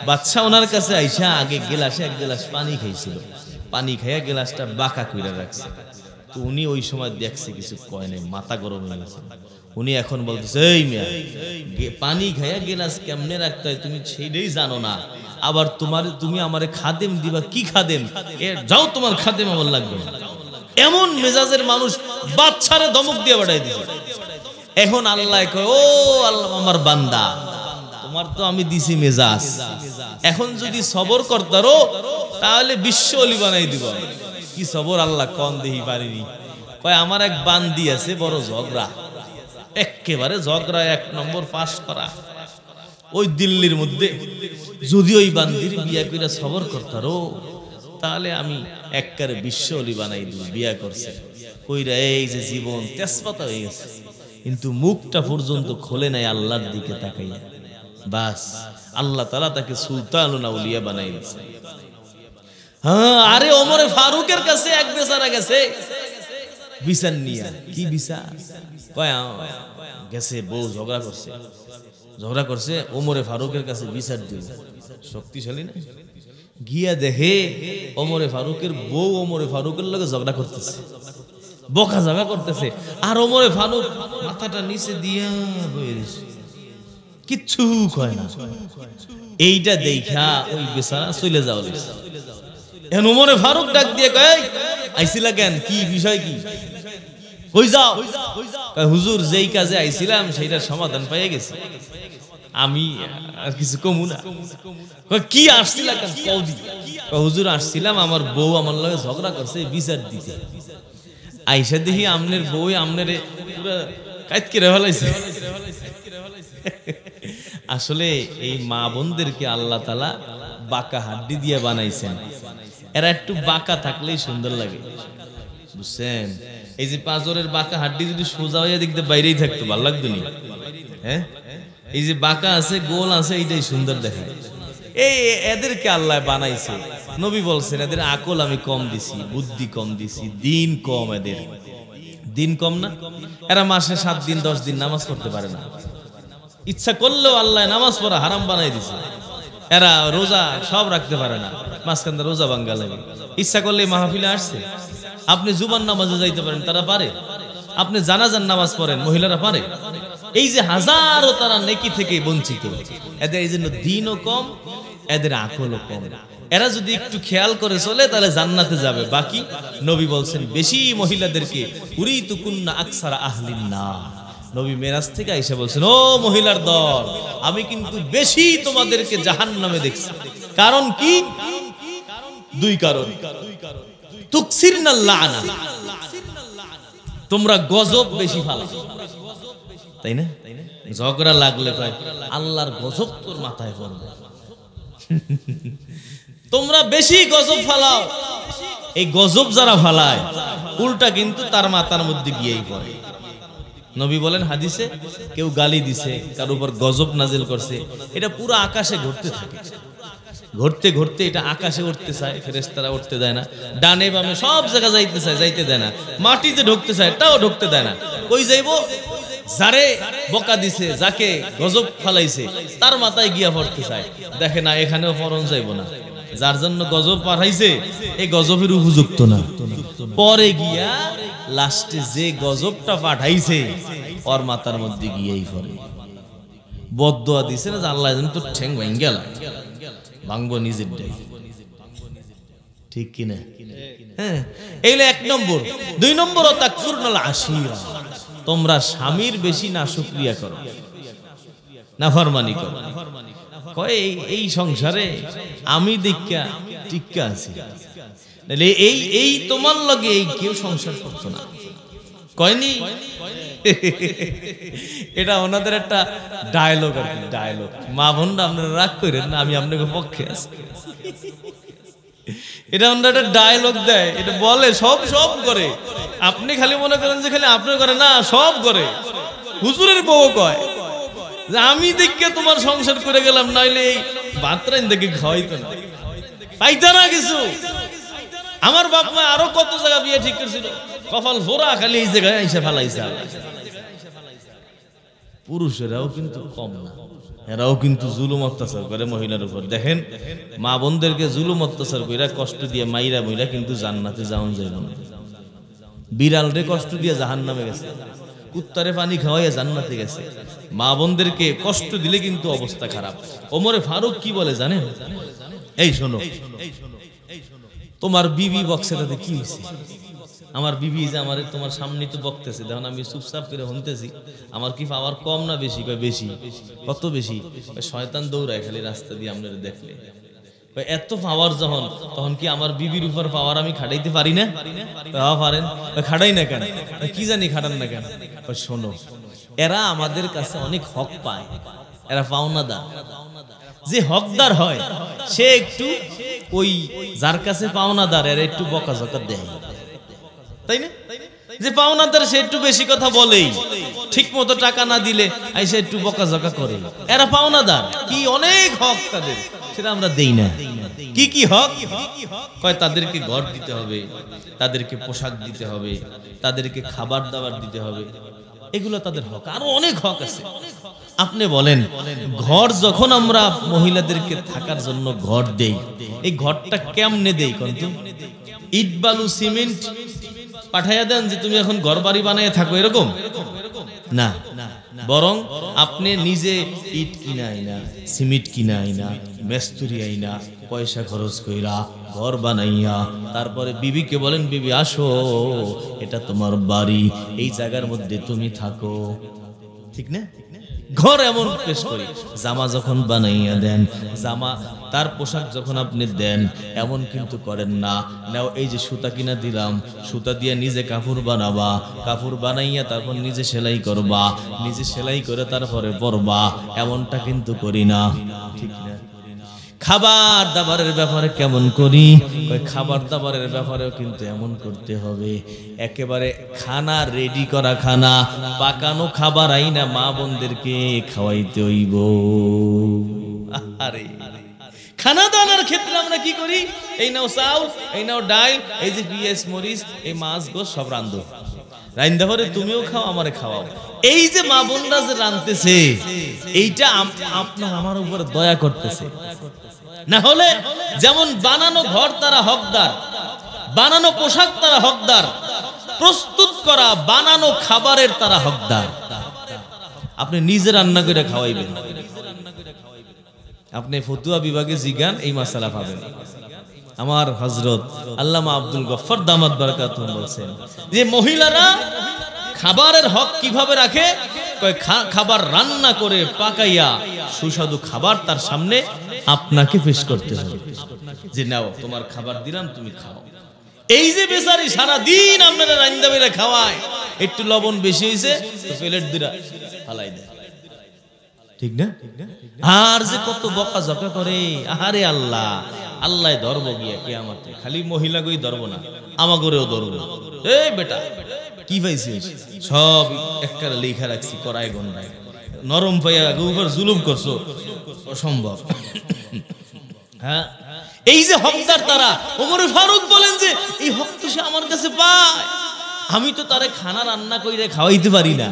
A: বাদশা ওনার কাছে আইসা আগে গেলাসে এক গ্লাস পানি খাইছিল, পানি খাইয়া গ্লাসটা বাঁকা কইরা রাখছে। তো উনি ওই সময় দেখছে কিছু কয় নাই, মাথা গরম হয়ে গেছে। উনি এখন বলতেছে এই মিয়া, পানি খাইয়া গ্লাস কেমনে রাখতে হয় তুমি সেইটাই জানো না, আবার তুমি আমারে খাদেম দিবা, কি খাদেম? যাও তোমার খাদেম আমার লাগবে। এমন মেজাজের মানুষ বাদশারে ধমক দিয়ে বাড়াই দিছে। এখন আল্লাহ কয় ও আল্লাহ আমার বান্দা, তোমার তো আমি দিছি মেজাজ, এখন যদি সবর করতারো তাহলে বিশ্ব অলি বানাই দিব। কি সবর আল্লাহ কম দেহি পারিনি। কয় আমার এক বান্দি আছে বড় ঝগড়া, একেবারে ঝগড়া 1 নম্বর পাস করা। ওই দিল্লির মধ্যে যদি ওই বান্দির বিয়া কইরা সবর করতারো তাহলে আমি একবারে বিশ্ব অলি বানাই দিব। বিয়া করছে কইরা এই যে জীবন তেজপাতা হয়ে গেছে, কিন্তু মুখটা পর্যন্ত খোলে নাই আল্লাহর দিকে তাকাইয়া। বাস আল্লাহ তাআলা তাকে সুলতানুল আউলিয়া বানাই দিয়েছে। হ্যাঁ, আরে ওমরে ফারুকের কাছে এক বেচারা গেছে বিচার নিয়া। কি বিচার? কয় গেছে বউ ঝগড়া করছে, ওমরে ফারুকের কাছে বিচার দিল। শক্তিশালী না? গিয়া দেখে ওমরে ফারুকের বউ ওমরে ফারুকের লগে ঝগড়া করতেছে, বকা ঝগড়া করতেছে, আর ওমরে ফারুক মাথাটা নিচে দিয়া বয়ে দিছে, কিচ্ছু কয় না। এইটা দেখা ওই বেচারা চলে যাওয়া লাগছে। এখন ওমরে ফারুক ডাক দিয়ে কয় আইছিলা কেন, কি বিষয় কি? কই যাও? কয় হুজুর যেই কাজে আইছিলাম সেইটার সমাধান পেয়ে গেছি, আমি আর কিছু কমু না। কয় কি আসছিলা কেন? কও দি। কয় হুজুর আসছিলাম আমার বউ আমার লগে ঝগড়া করছে, বিচার দিতে। আইসা দেখি আমনের বউ আমনের পুরা কাইত করে ফেলাইছে। আসলে এই মা বোনদেরকে আল্লাহ তাআলা বাঁকা হাড্ডি দিয়ে বানাইছেন। এরা একটু বাঁকা থাকলেই সুন্দর লাগে, বুঝছেন? এই যে পাঁজরের বাঁকা হাড্ডি যদি সোজা হয়ে দেখতে বাইরেই থাকতো ভালো লাগতো নি? হ্যাঁ, এই যে বাঁকা আছে গোল আছে এইটাই সুন্দর দেখায়। এই এদেরকে আল্লাহ বানাইছে। নবী বলছেন এদের আকল আমি কম দিছি, বুদ্ধি কম দিছি, দিন কম। এদের দিন কম না? এরা মাসে 7 দিন 10 দিন নামাজ পড়তে পারে না। ইচ্ছা করলেও আল্লাহ নামাজ পড়া হারাম বানাই দিছে। এরা রোজা সব রাখতে পারে না, মাঝখানে রোজা ভাঙ্গা লাগে। ইচ্ছা করলে মাহফিলে আসছে, আপনি জুমার নামাজে যাইতে পারেন, তারা পারে। আপনি জানাজার নামাজ পড়েন, মহিলারা পারে। এই যে হাজারো তারা নেকি থেকে বঞ্চিত। এদের এই জন্য দিনও কম, এদের আকলও কম। এরা যদি একটু খেয়াল করে চলে তাহলে জান্নাতে যাবে। বাকি নবী বলছেন বেশি মহিলাদেরকে উরিতু কুন্না আকসারা আহলিন নার। নবী মেরাজ থেকে আয়েশা বলছেন ও মহিলার দল, আমি কিন্তু বেশি তোমাদেরকে জাহান্নামে দেখছি। কারণ কি? 2 কারণ। তুকসিরনাল লানা, তোমরা গজব বেশি ফালাও, তাই না? ঝগড়া লাগলে কয় আল্লাহর গজব তোর মাথায় পড়বে। তোমরা বেশি গজব ফালাও। এই গজব যারা ফালায় উল্টা কিন্তু তার মাথার মধ্যে গিয়েই পড়ে। নবী বলেন হাদিসে, কেউ গালি দিছে, কার উপর গজব নাজিল করছে, এটা পুরো আকাশে ঘুরতে থাকে। ঘুরতে ঘুরতে এটা আকাশে উঠতে চায়, ফেরেশতারা উঠতে দেয় না। ডানে বামে সব জায়গা যাইতে চায়, যাইতে দেয় না। মাটিতে ঢুকতে চায়, তাও ঢুকতে দেয় না। কই যাইবো? যারে বকা দিছে, যাকে গজব ফালাইছে তার মাথায় গিয়া পড়তে চায়। দেখে না এখানেও ফরন যাইব না, যার জন্য গজব পাঠাইছে এই গজবের উপযুক্ত না। পরে গিয়া লাস্টে যে গজবটা পাঠাইছে ওর মাথার মধ্যে গিয়েই পড়ে। বদদোয়া দিছে না যে আল্লাহ যেন তোর ঠ্যাং ভেঙে গেল, ভাঙবো নিজের ডাই। ঠিক কিনা? হ্যাঁ, এইগুলো 1 নম্বর। 2 নম্বর তাকফুরনাল আশিরা, তোমরা স্বামীর বেশি নাশুকরিয়া করো, নাফরমানি করো। কয় এই সংসারে আমি দেখা টিক্কা আছি, এই তোমার লগে এই কেউ সংসার করতো না। কয়নি? এটা ওনাদের একটা ডায়লগ আর কি, ডায়লগ। মা বোনরা আপনারা রাগ করেন না, আমি আপনাকে পক্ষে আছি। এটা ওনারা একটা ডায়লগ দেয়, এটা বলে, সব করে আপনি খালি মনে করেন যে খালি আপনি করে না, সব করে। হুজুরের বউ কয় যে আমি দেখে তোমার সংসার করে গেলাম, নাইলে এই বাতরাইন দেখে খাওয়াইতো না, পাইতা না কিছু। আমার বাপ মা আরো কত জায়গা বিয়ে ঠিক করেছিল, কপাল ভরা খালি এই জায়গায় এসে ফেলাইছে। পুরুষেরাও কিন্তু কম না, এরাও কিন্তু জুলুম অত্যাচার করে মহিলার উপর। দেখেন মা বোনদেরকে জুলুম অত্যাচার কইরা কষ্ট দিয়ে মাইরা মহিলা কিন্তু জান্নাতে যাওয়া যায় না। বিড়াল রে কষ্ট দিয়ে জাহান্নামে গেছে, কুত্তারে পানি খাওয়াইয়া জান্নাতে গেছে। মা বোনদেরকে কষ্ট দিলে কিন্তু অবস্থা খারাপ। ওমরে ফারুক কি বলে জানেন? এই শোনো, তোমার বিবি বক্সে তাতে কি হয়েছে? আমার বিবি যে আমার তোমার সামনে তো বকতেছে, দেখুন আমি চুপচাপ করে শুনতেছি, আমার কি পাওয়ার কম না বেশি? কয় বেশি। কত বেশি? শয়তান দৌড়ায় খালি রাস্তা দিয়ে আপনারা দেখলে। এত পাওয়ার যখন, তখন কি আমার বিবির উপর পাওয়ার আমি খাটাইতে পারি না? পারেন, খাটাই না কেন? কি জানি খাটান না কেন? শোনো, এরা আমাদের কাছে অনেক হক পায়, এরা পাওনাদার। যে হকদার হয় সে একটু ওই যার কাছে পাওনাদার এরা একটু বকাঝকা দেয়, তাই না? যে পাওনাদার সে একটু বেশি কথা বলেই, ঠিক মতো টাকা না দিলে আইসা একটু বকাঝকা করে। এরা পাওনাদার, কি অনেক হক তাদের, সেটা আমরা দেই না। কি কি হক? কয় তাদেরকে ঘর দিতে হবে, তাদেরকে পোশাক দিতে হবে, তাদেরকে খাবার দাবার দিতে হবে, এগুলো তাদের হক। আরো অনেক হক আছে। আপনি বলেন, ঘর যখন আমরা মহিলাদেরকে থাকার জন্য ঘর দেই, এই ঘরটা কেমনে দেই? কিন্তু ইট বালু সিমেন্ট পাঠাইয়া দেন যে তুমি এখন ঘর বাড়ি বানায় থাকো, এরকম না। বরং আপনি নিজে ইট কিনাই না, সিমেন্ট কিনাই না, মেস্তুরি আইনা পয়সা খরচ কইরা ঘর বানাইয়া তারপরে বিবিকে বলেন, বিবি আসো, এটা তোমার বাড়ি, এই জায়গার মধ্যে তুমি থাকো, ঠিক না? ঘর এমন পেশ করি। জামা যখন বানাইয়া দেন, জামা তার পোশাক যখন আপনি দেন, এমন কিন্তু করেন না, নাও এই যে সুতা কিনা দিলাম, সুতা দিয়ে নিজে কাপড় বানাবা, কাপড় বানাইয়া তারপর নিজে সেলাই করবা, নিজে সেলাই করে তারপরে পরবা, এমনটা কিন্তু করি না, ঠিক না? খাবার দাবারের ব্যাপারে কেমন করি? ওই খাবার দাবারের ব্যাপারেও কিন্তু এমন করতে হবে, একেবারে খানা রেডি করা, খানা পাকানো খাবার আইনা মা বোনদেরকে খাওয়াইতে হইব। আরে খানা দানার ক্ষেত্রে আমরা কি করি? এই নাও চাউল, এই নাও ডাল, এই যে পিঁয়াজ মরিচ, এই মাছ গোস সব রান্ধো, রাইন্দা পরে তুমিও খাও, আমারে খাওয়াও। এই যে মা বোনরা যে রাঁধতেছে, এইটা আপনার আমার উপরে দয়া করতেছে। না হলে যেমন বানানো ঘর তারা হকদার, বানানো পোশাক তারা হকদার, প্রস্তুত করা বানানো খাবারের তারা হকদার। আপনি নিজে রান্না করে খাওয়াইবেন। আপনি ফতুয়া বিভাগে জিগান, এই মাসালা পাবেন। আমার হযরত আল্লামা আব্দুল গফফার দামাত বারাকাতুহু বলেন যে মহিলারা খাবারের হক কিভাবে রাখে? খাবার রান্না করে পাকাইয়া সুস্বাদু খাবার তার সামনে আপনাকে পেশ করতে হবে, যে নাও তোমার খাবার দিলাম, তুমি খাও। এই যে বেচারি সারা দিন আপনারা রান্না বেড়ে খাওয়ায়, একটু লবণ বেশি হয়েছে তো প্লেট দিরা ফালাই দেয়, ঠিক না? আর যে কত বকাঝকা করে, আহারে আল্লাহ, আল্লাহ ধরবো গিয়া কিয়ামতে। খালি মহিলা গই ধরবো না, আমাগরেও ধরবো। এই বেটা কি পাইছিস? সব একটা লেখা রাখছি করায় গন্ডায়, নরম পাইয়া উপর জুলুম করছো, অসম্ভব। হ্যাঁ, এই যে হকদার তারা, ওমর ফারুক বলেন যে এই হক তো সে আমার কাছে পায়, আমি তো তারে খানা রান্না করে খাওয়াইতে পারি না,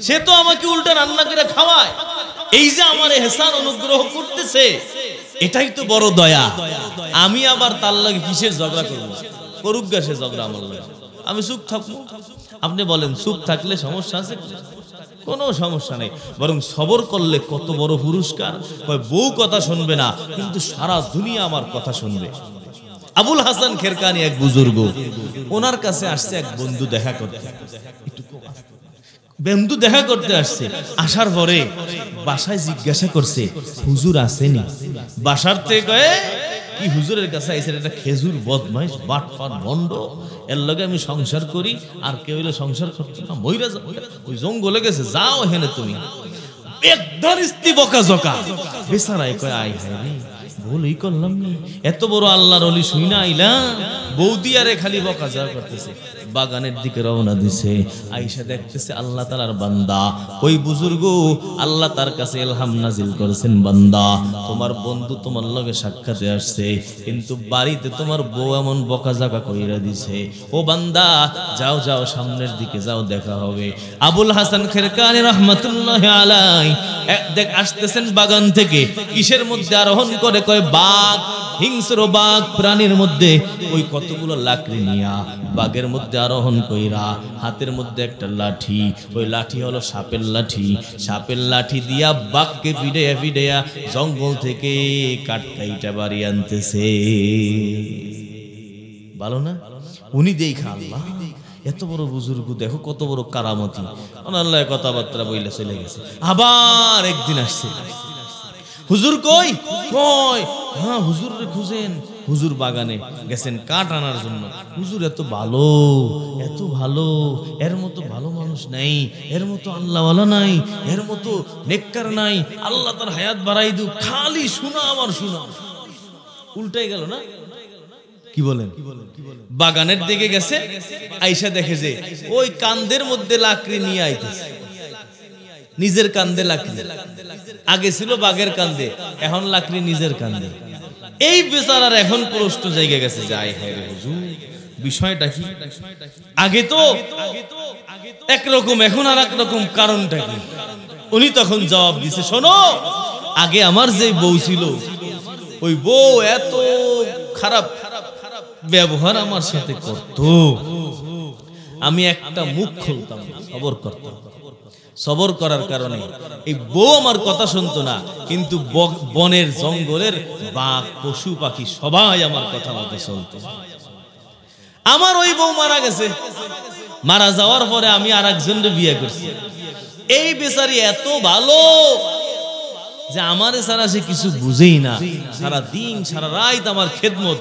A: সে তো আমাকে উল্টা রান্না করে খাওয়ায়। এই যে আমার ইহসান অনুগ্রহ করতেছে, এটাই তো বড় দয়া। আমি আবার তার লাগে কিসের ঝগড়া করবো? করুক গা সে ঝগড়া আমার লাগে, আমি চুপ থাকবো। আপনি বলেন চুপ থাকলে সমস্যা আছে? কোনো সমস্যা নেই, বরং সবর করলে কত বড় পুরস্কার। বউ কথা শুনবে না, কিন্তু সারা দুনিয়া আমার কথা শুনবে। আবুল হাসান খেরকানি এক বুজুর্গ, ওনার কাছে আসছে এক বন্ধু দেখা করতে। বন্ধু দেখা করতে আসছে, আসার পরে বাসায় জিজ্ঞাসা করছে হুজুর আসেনি? বাসার থেকে কি হুজুরের কাছে আইসেন একটা খেজুর বদমাইশ বাটপার ভণ্ড, এর লগে আমি সংসার করি, আর কেউ হইলে সংসার করছে না, মইরা যাও, ওই জঙ্গলে গেছে, যাও হেনে তুমি। একদার স্ত্রী বকাঝকা, বেচারায় কয় আই হায় রে, ভুলই করলাম না, এত বড় আল্লাহর ওলি শুই না আইলাম, বৌদি আরে খালি বকাঝকা করতেছে। বাগানের দিকে রওনা দিছে, আয়েশা দেখতেছে আল্লাহ তাআলার বান্দা, ওই বুজুর্গ আল্লাহ তার কাছে ইলহাম নাজিল করেছেন, বান্দা তোমার বন্ধু তোমার লগে সাক্ষাতে আসছে, কিন্তু বাড়িতে তোমার বউ এমন বকাঝকা কইরা দিছে, ও বান্দা যাও যাও সামনের দিকে যাও, দেখা হবে। আবুল হাসান খেরকানি রাহমাতুল্লাহি আলাইহি দেখ আসতেছেন বাগান থেকে, কিসের মধ্যে আরোহণ করে, কয় বাঘ, হিংস্র বাঘ প্রাণীর মধ্যে, ওই কতগুলো লাকড়ি নিয়া বাঘের মধ্যে আরোহণ কইরা, হাতের মধ্যে একটা লাঠি, ওই লাঠি হলো সাপের লাঠি, সাপের লাঠি দিয়া বাঘকে ফিডেয়া ফিডেয়া জঙ্গল থেকে কাটকাইটা বাড়ি আনতেছে। ভালো না? উনি দেখা আল্লাহ এত বড় বুজুর্গ, দেখো কত বড় কারামতি, আল্লাহ কথাবার্তা বইলে চলে গেছে। আবার একদিন আসছে, হুজুর কই কই, হ্যাঁ হুজুর রে খুঁজেন, হুজুর বাগানে গেছেন কাঠ আনার জন্য। হুজুর এত ভালো, এত ভালো, এর মতো ভালো মানুষ নাই, এর মতো আল্লাহওয়ালা নাই, এর মতো নেককার নাই, আল্লাহ তার হায়াত বাড়াই দু, খালি শোনা আমার শোনা। উল্টাই গেল না? কি বলেন? বাগানের দিকে গেছে, আয়েশা দেখে যে ওই কান্দের মধ্যে লাকড়ি নিয়ে আইতেছে, নিজের কান্দে লাকড়ি, আগে ছিল বাঘের কান্দে, এখন লাকড়ি নিজের কান্দে। এই বেচারার এখন প্রশ্ন জায়গা গেছে যে আয় হায় রে হুজুর, বিষয়টা কি? আগে তো একরকম, এখন আর একরকম, কারণটা কি? উনি তখন জবাব দিছে, শোনো, আগে আমার যে বউ ছিল, ওই বউ এত খারাপ ব্যবহার আমার সাথে করত, আমি একটা মুখ খুলতাম না, সবর করতাম। সবর করার কারণে এই বউ আমার কথা শুনতো না, কিন্তু বনের জঙ্গলের বাঘ পশু পাখি সবাই আমার কথা মতো চলতো। আমার ওই বউ মারা গেছে, মারা যাওয়ার পরে আমি আর একজনের বিয়ে করছি। এই বেচারি এত ভালো যে আমার ছাড়া সে কিছু বুঝেই না, সারা দিন সারা রাত আমার খেদমত,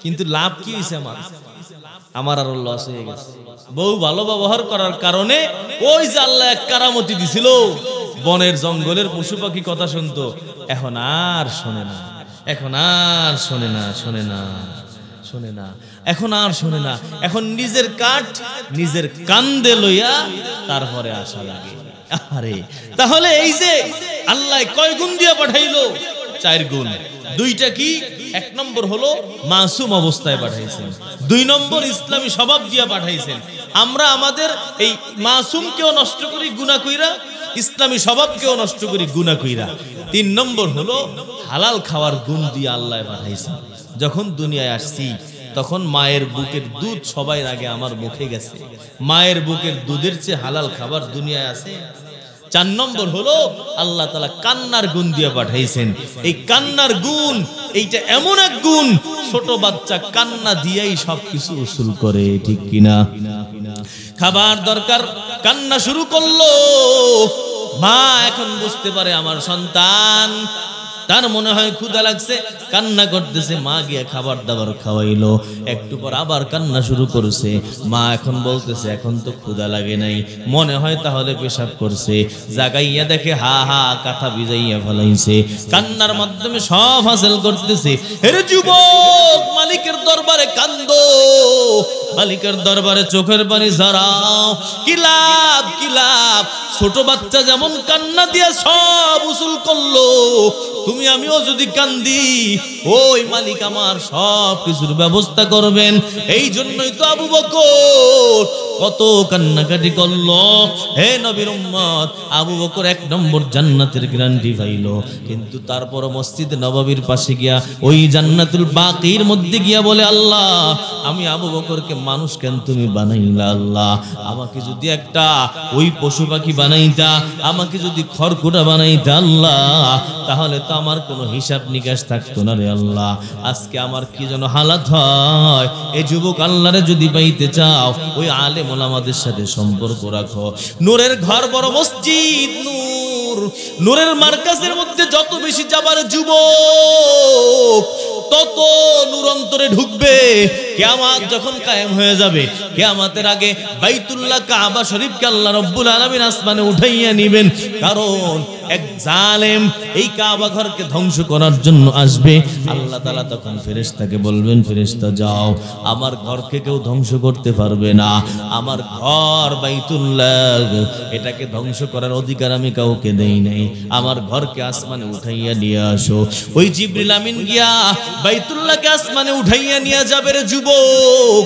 A: কিন্তু লাভ কি হয়েছে? আমার আরো লস হয়ে গেছে। বউ ভালো ব্যবহার করার কারণে ওই যে আল্লাহ এক কারামতি দিছিল, বনের জঙ্গলের পশু পাখি কথা শুনতো, এখন আর শোনে না, এখন আর শোনে না, শোনে না, শোনে না, এখন আর শোনে না। এখন নিজের কাঠ নিজের কান্দে লইয়া তারপরে আসা লাগে। আরে তাহলে এই যে আল্লাহ কয় গুণ দিয়া পাঠাইলো? 4 গুণ। দুইটা কি? 1 নম্বর হলো মাসুম অবস্থায় পাঠাইছেন, 2 নম্বর ইসলামী স্বভাব দিয়া পাঠাইছেন। আমরা আমাদের এই মাসুমকেও নষ্ট করি গুনাহ কইরা, ইসলামী স্বভাবকেও নষ্ট করি গুনাহ কইরা। 3 নম্বর হলো হালাল খাওয়ার গুণ দিয়ে আল্লাহ পাঠাইছেন। যখন দুনিয়ায় আসছি তখন মায়ের বুকের দুধ সবার আগে আমার মুখে গেছে, মায়ের বুকের দুধের চেয়ে হালাল খাবার দুনিয়ায় আছে। 4 নম্বর হলো আল্লাহ তাআলা কান্নার গুণ দিয়ে পাঠাইছেন। এই কান্নার গুণ, এইটা এমন এক গুণ, ছোট বাচ্চা কান্না দিয়েই সবকিছু উসুল করে, ঠিক কিনা? খাবার দরকার, কান্না শুরু করলো, মা এখন বুঝতে পারে আমার সন্তান, তার মনে হয় ক্ষুধা লাগছে, কান্না করতেছে, মা গিয়ে খাবার দাবার খাওয়াইলো। একটু পর আবার কান্না শুরু করেছে, মা এখন বলতেছে এখন তো ক্ষুধা লাগে নাই, মনে হয় তাহলে পেশাব করছে, জাগাইয়া দেখে হা হা কাঁথা ভিজাইয়া ফেলাইছে, কান্নার মাধ্যমে সব হাসিল করতেছে। হেরে যুবক, মালিকের দরবারে কান্দো, মালিকের দরবারে চোখের পানি ঝরাও, কি লাভ, কি লাভ? ছোট বাচ্চা যেমন কান্না দিয়া সব উসুল করলো, তুমি আমিও যদি কান্দি, ওই মালিক আমার সব কিছুর ব্যবস্থা করবেন। এই জন্যই তো আবু বকর কত কান্নাকাটি করলো। হে নবীর উম্মত, আবু বকর 1 নম্বর জান্নাতের গ্যারান্টি পাইলো, কিন্তু তারপর মসজিদ নববীর পাশে গিয়া ওই জান্নাতুল বাকির মধ্যে গিয়া বলে, আল্লাহ আমি আবু বকরকে মানুষ কেন তুমি বানাইলা? আল্লাহ আমাকে যদি একটা ওই পশু পাখি বানাইতা, আমাকে যদি খড়কুটা বানাইতা আল্লাহ, তাহলে তো আমার কোনো হিসাব নিকাশ থাকতো না রে আল্লাহ। আজকে আমার কি যেন হালাত হয়। এই যুবক আল্লাহরে যদি পাইতে চাও, ওই আলেম ওলামাদের সাথে সম্পর্ক রাখো। নূরের ঘর বড় মসজিদ, নূর, নূরের মার্কাজের মধ্যে যত বেশি যাবার যুবক, তত নূর অন্তরে ঢুকবে, কিয়ামত যখন কায়েম হয়ে যাবে, কিয়ামতের আগে বাইতুল্লাহ কাবা শরীফকে আল্লাহ রাব্বুল আলামিন আসমানে উঠাইয়া নেবেন। কারণ এক জালেম এই কাবা ঘরকে ধ্বংস করার জন্য আসবে। আল্লাহ তাআলা তখন ফেরেশতাকে বলবেন, ফেরেশতা যাও, আমার ঘরকে কেউ ধ্বংস করতে পারবে না। আমার ঘর বাইতুল্লাহ, এটাকে ধ্বংস করার অধিকার আমি কাউকে দেই নাই। আমার ঘরকে আসমানে উঠাইয়া নিয়ে আসো। ওই জিবরিল আমিন গিয়া বাইতুল্লাহকে আসমানে উঠাইয়া নিয়ে যাবে রে যুবক।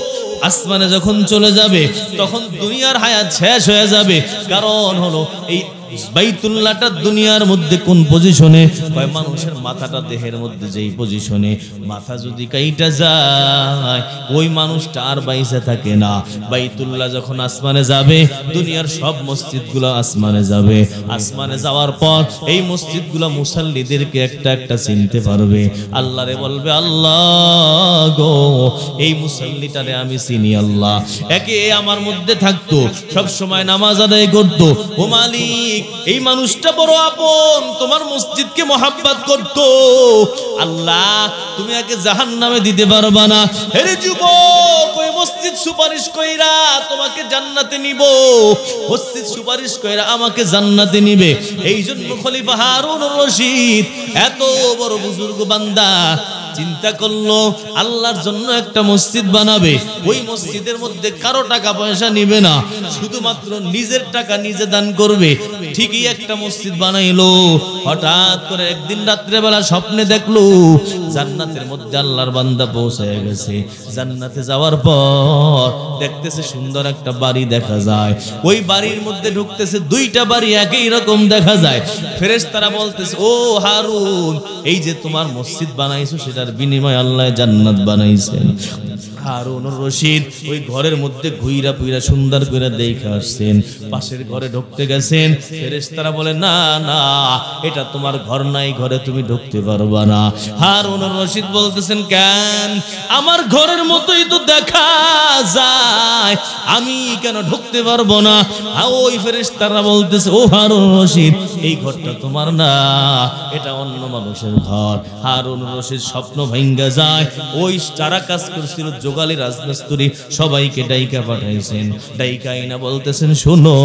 A: আসমানে যখন চলে যাবে তখন দুনিয়ার হায়াত শেষ হয়ে যাবে। কারণ হলো এই বাইতুল্লাহটা দুনিয়ার মধ্যে কোন পজিশনে, মানুষের মাথাটা দেহের মধ্যে যেই পজিশনে, মাথা যদি কাইটা যায় ওই মানুষটা আর বাইসে থাকে না। বাইতুল্লাহ যখন আসমানে যাবে, দুনিয়ার সব মসজিদগুলো আসমানে যাবে। আসমানে যাওয়ার পর এই মসজিদগুলো মুসাল্লিদেরকে একটা একটা চিনতে পারবে। আল্লাহরে বলবে, আল্লাহ গো, এই মুসাল্লিটারে আমি চিনি আল্লাহ, একে আমার মধ্যে থাকতো, সব সময় নামাজ আদায় করতো। ও মালিক, এই মানুষটা বড় আপন, তোমার মসজিদকে মহাব্বত করত। আল্লাহ, তুমি একে জাহান্নামে দিতে পারবা না। হে যুবক, ওই মসজিদ সুপারিশ কইরা তোমাকে জান্নাতে নিব, মসজিদ সুপারিশ কইরা আমাকে জান্নাতে নিবে। এই জন্য খলিফা হারুনুর রশিদ এত বড় বুজুর্গ বান্দা চিন্তা করলো আল্লাহর জন্য একটা মসজিদ বানাবে। ওই মসজিদের মধ্যে কারো টাকা পয়সা নিবে না, শুধুমাত্র নিজের টাকা নিজে দান করবে। ঠিকই একটা মসজিদ বানাইলো। হঠাৎ করে একদিন রাত্রেবেলা স্বপ্নে দেখলো জান্নাতের মধ্যে আল্লাহর বান্দা পৌঁছে গেছে। জান্নাতে যাওয়ার পর দেখতেছে সুন্দর একটা বাড়ি দেখা যায়। ওই বাড়ির মধ্যে ঢুকতেছে, দুইটা বাড়ি একই রকম দেখা যায়। ফেরেশতারা বলতেছে, ও হারুন, এই যে তোমার মসজিদ বানাইছো সেটার বিনিময়ে আল্লাহ জান্নাত বানাইছেন। হারুনুর রশিদ ওই ঘরের মধ্যে ঘুইরা পুইরা সুন্দর করে দেখে আসছেন। পাশের ঘরে ঢুকতে গেছেন, ফেরেশতারা বলে, না না, এটা তোমার ঘর নাই, ঘরে তুমি ঢুকতে পারবা না। হারুনুর রশিদ বলতেছেন, কেন? আমার ঘরের মতোই তো দেখা যায়, আমি কেন ঢুকতে পারবো না? ওই ফেরেশতারা বলতেছে, ও হারুনুর রশিদ, এই ঘরটা তোমার না, এটা অন্য মানুষের ঘর। হারুনুর রশিদ স্বপ্ন ভাঙ্গা যায়। ওই যারা কাজ করছিল যোগালী রাজমিস্ত্রি সবাইকে ডাইকা পাঠাইছেন। ডাইকা আইনা বলতেছেন, শোনো,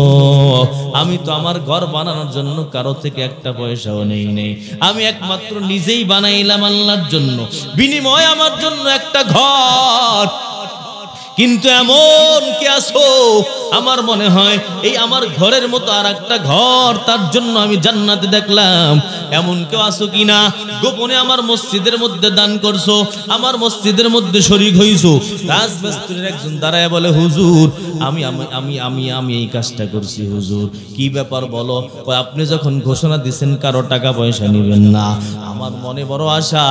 A: আমি তো আমার ঘর বানানোর জন্য কারো থেকে একটা পয়সাও নেই, আমি একমাত্র নিজেই বানাইলাম আল্লাহর জন্য, বিনিময় আমার জন্য একটা ঘর। কিন্তু এমন কে আছো, আমার মনে হয় এই আমার ঘরের মতো আর একটা ঘর তার জন্য আমি জান্নাতে দেখলাম। এমন কেউ আছো কিনা গোপনে আমার মসজিদের মধ্যে দান করছো, আমার মসজিদের মধ্যে শরীক হইছো? রাজমিস্ত্রির একজন দাঁড়ায় বলে, হুজুর, আমি আমি আমি আমি এই কাজটা করছি হুজুর। কি ব্যাপার বলো? আপনি যখন ঘোষণা দিচ্ছেন কারো টাকা পয়সা নেবেন না, আমার মনে বড় আশা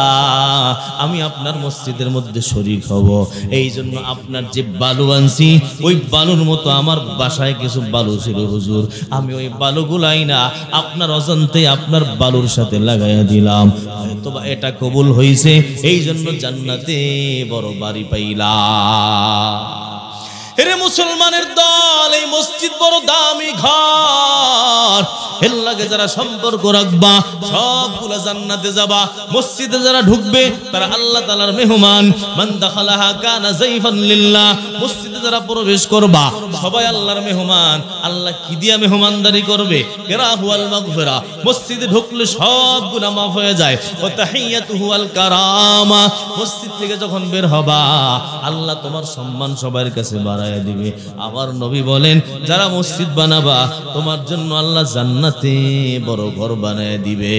A: আমি আপনার মসজিদের মধ্যে শরীক হব। এই জন্য আপনার যে বালু আনছি, ওই বালুর মতো আমার বাসায় কিছু বালু ছিল হুজুর, আমি ওই বালুগুলাই না আপনার অজান্তে আপনার বালুর সাথে লাগাইয়া দিলাম। হয়তোবা এটা কবুল হইছে, এই জন্য জান্নাতে বড় বাড়ি পাইলাম। এরে মুসলমানের দল, এই মসজিদ বড় দামি ঘর। এর লাগে যারা সম্পর্ক রাখবা সবগুলা জান্নাতে যাবা। মসজিদে যারা ঢুকবে তারা আল্লাহ তাআলার মেহমান। মান দাখালাহা কানা যাইফান লিল্লাহ। মসজিদে যারা প্রবেশ করবা সবাই আল্লাহর মেহমান। আল্লাহ কি দিয়া মেহমানদারি করবে? কিরাহু আল মাগফিরা। মসজিদে ঢুকলে সব গুনাহ মাফ হয়ে যায়। ওয়া তাহিয়াতুহু আল কারামা। মসজিদ থেকে যখন বের হবা আল্লাহ তোমার সম্মান সবার কাছে বাড়ায় দিবে। আমার নবী বলেন, যারা মসজিদ বানাবা তোমার জন্য আল্লাহ জান্নাতে বড় ঘর বানায় দিবে।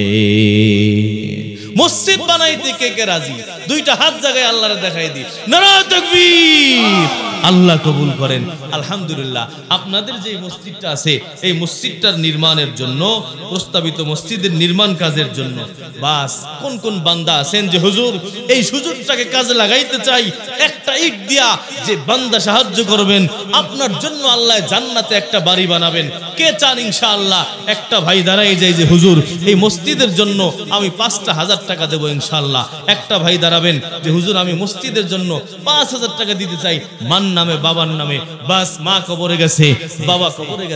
A: মসজিদ বানাইতে কে কে রাজি? দুইটা হাত জায়গায় আল্লাহরে দেখাই দি, নারায়ে তাকবীর। আল্লাহ কবুল করেন। আলহামদুলিল্লাহ, আপনাদের যে মসজিদটা আছে এই মসজিদটার নির্মাণের জন্য, প্রস্তাবিত মসজিদের নির্মাণ কাজের জন্য বাস কোন কোন বান্দা আছেন যে হুজুর এই সুযোগটাকে কাজে লাগাইতে চাই, একটা ইট দিয়া যে বান্দা সাহায্য করবেন আপনার জন্য আল্লাহ জান্নাতে একটা বাড়ি বানাবেন, কে চান? ইনশাআল্লাহ একটা ভাই দাঁড়াই যায় যে হুজুর এই মসজিদের জন্য আমি 5,000 টাকা দেবো ইনশাআল্লাহ। একটা ভাই দাঁড়াবেন যে হুজুর আমি মসজিদের জন্য 5,000 টাকা দিতে চাই, মান নামে বাবার নামে। বাস, মা কবরে গেছে, বাবা কবরে গেছে,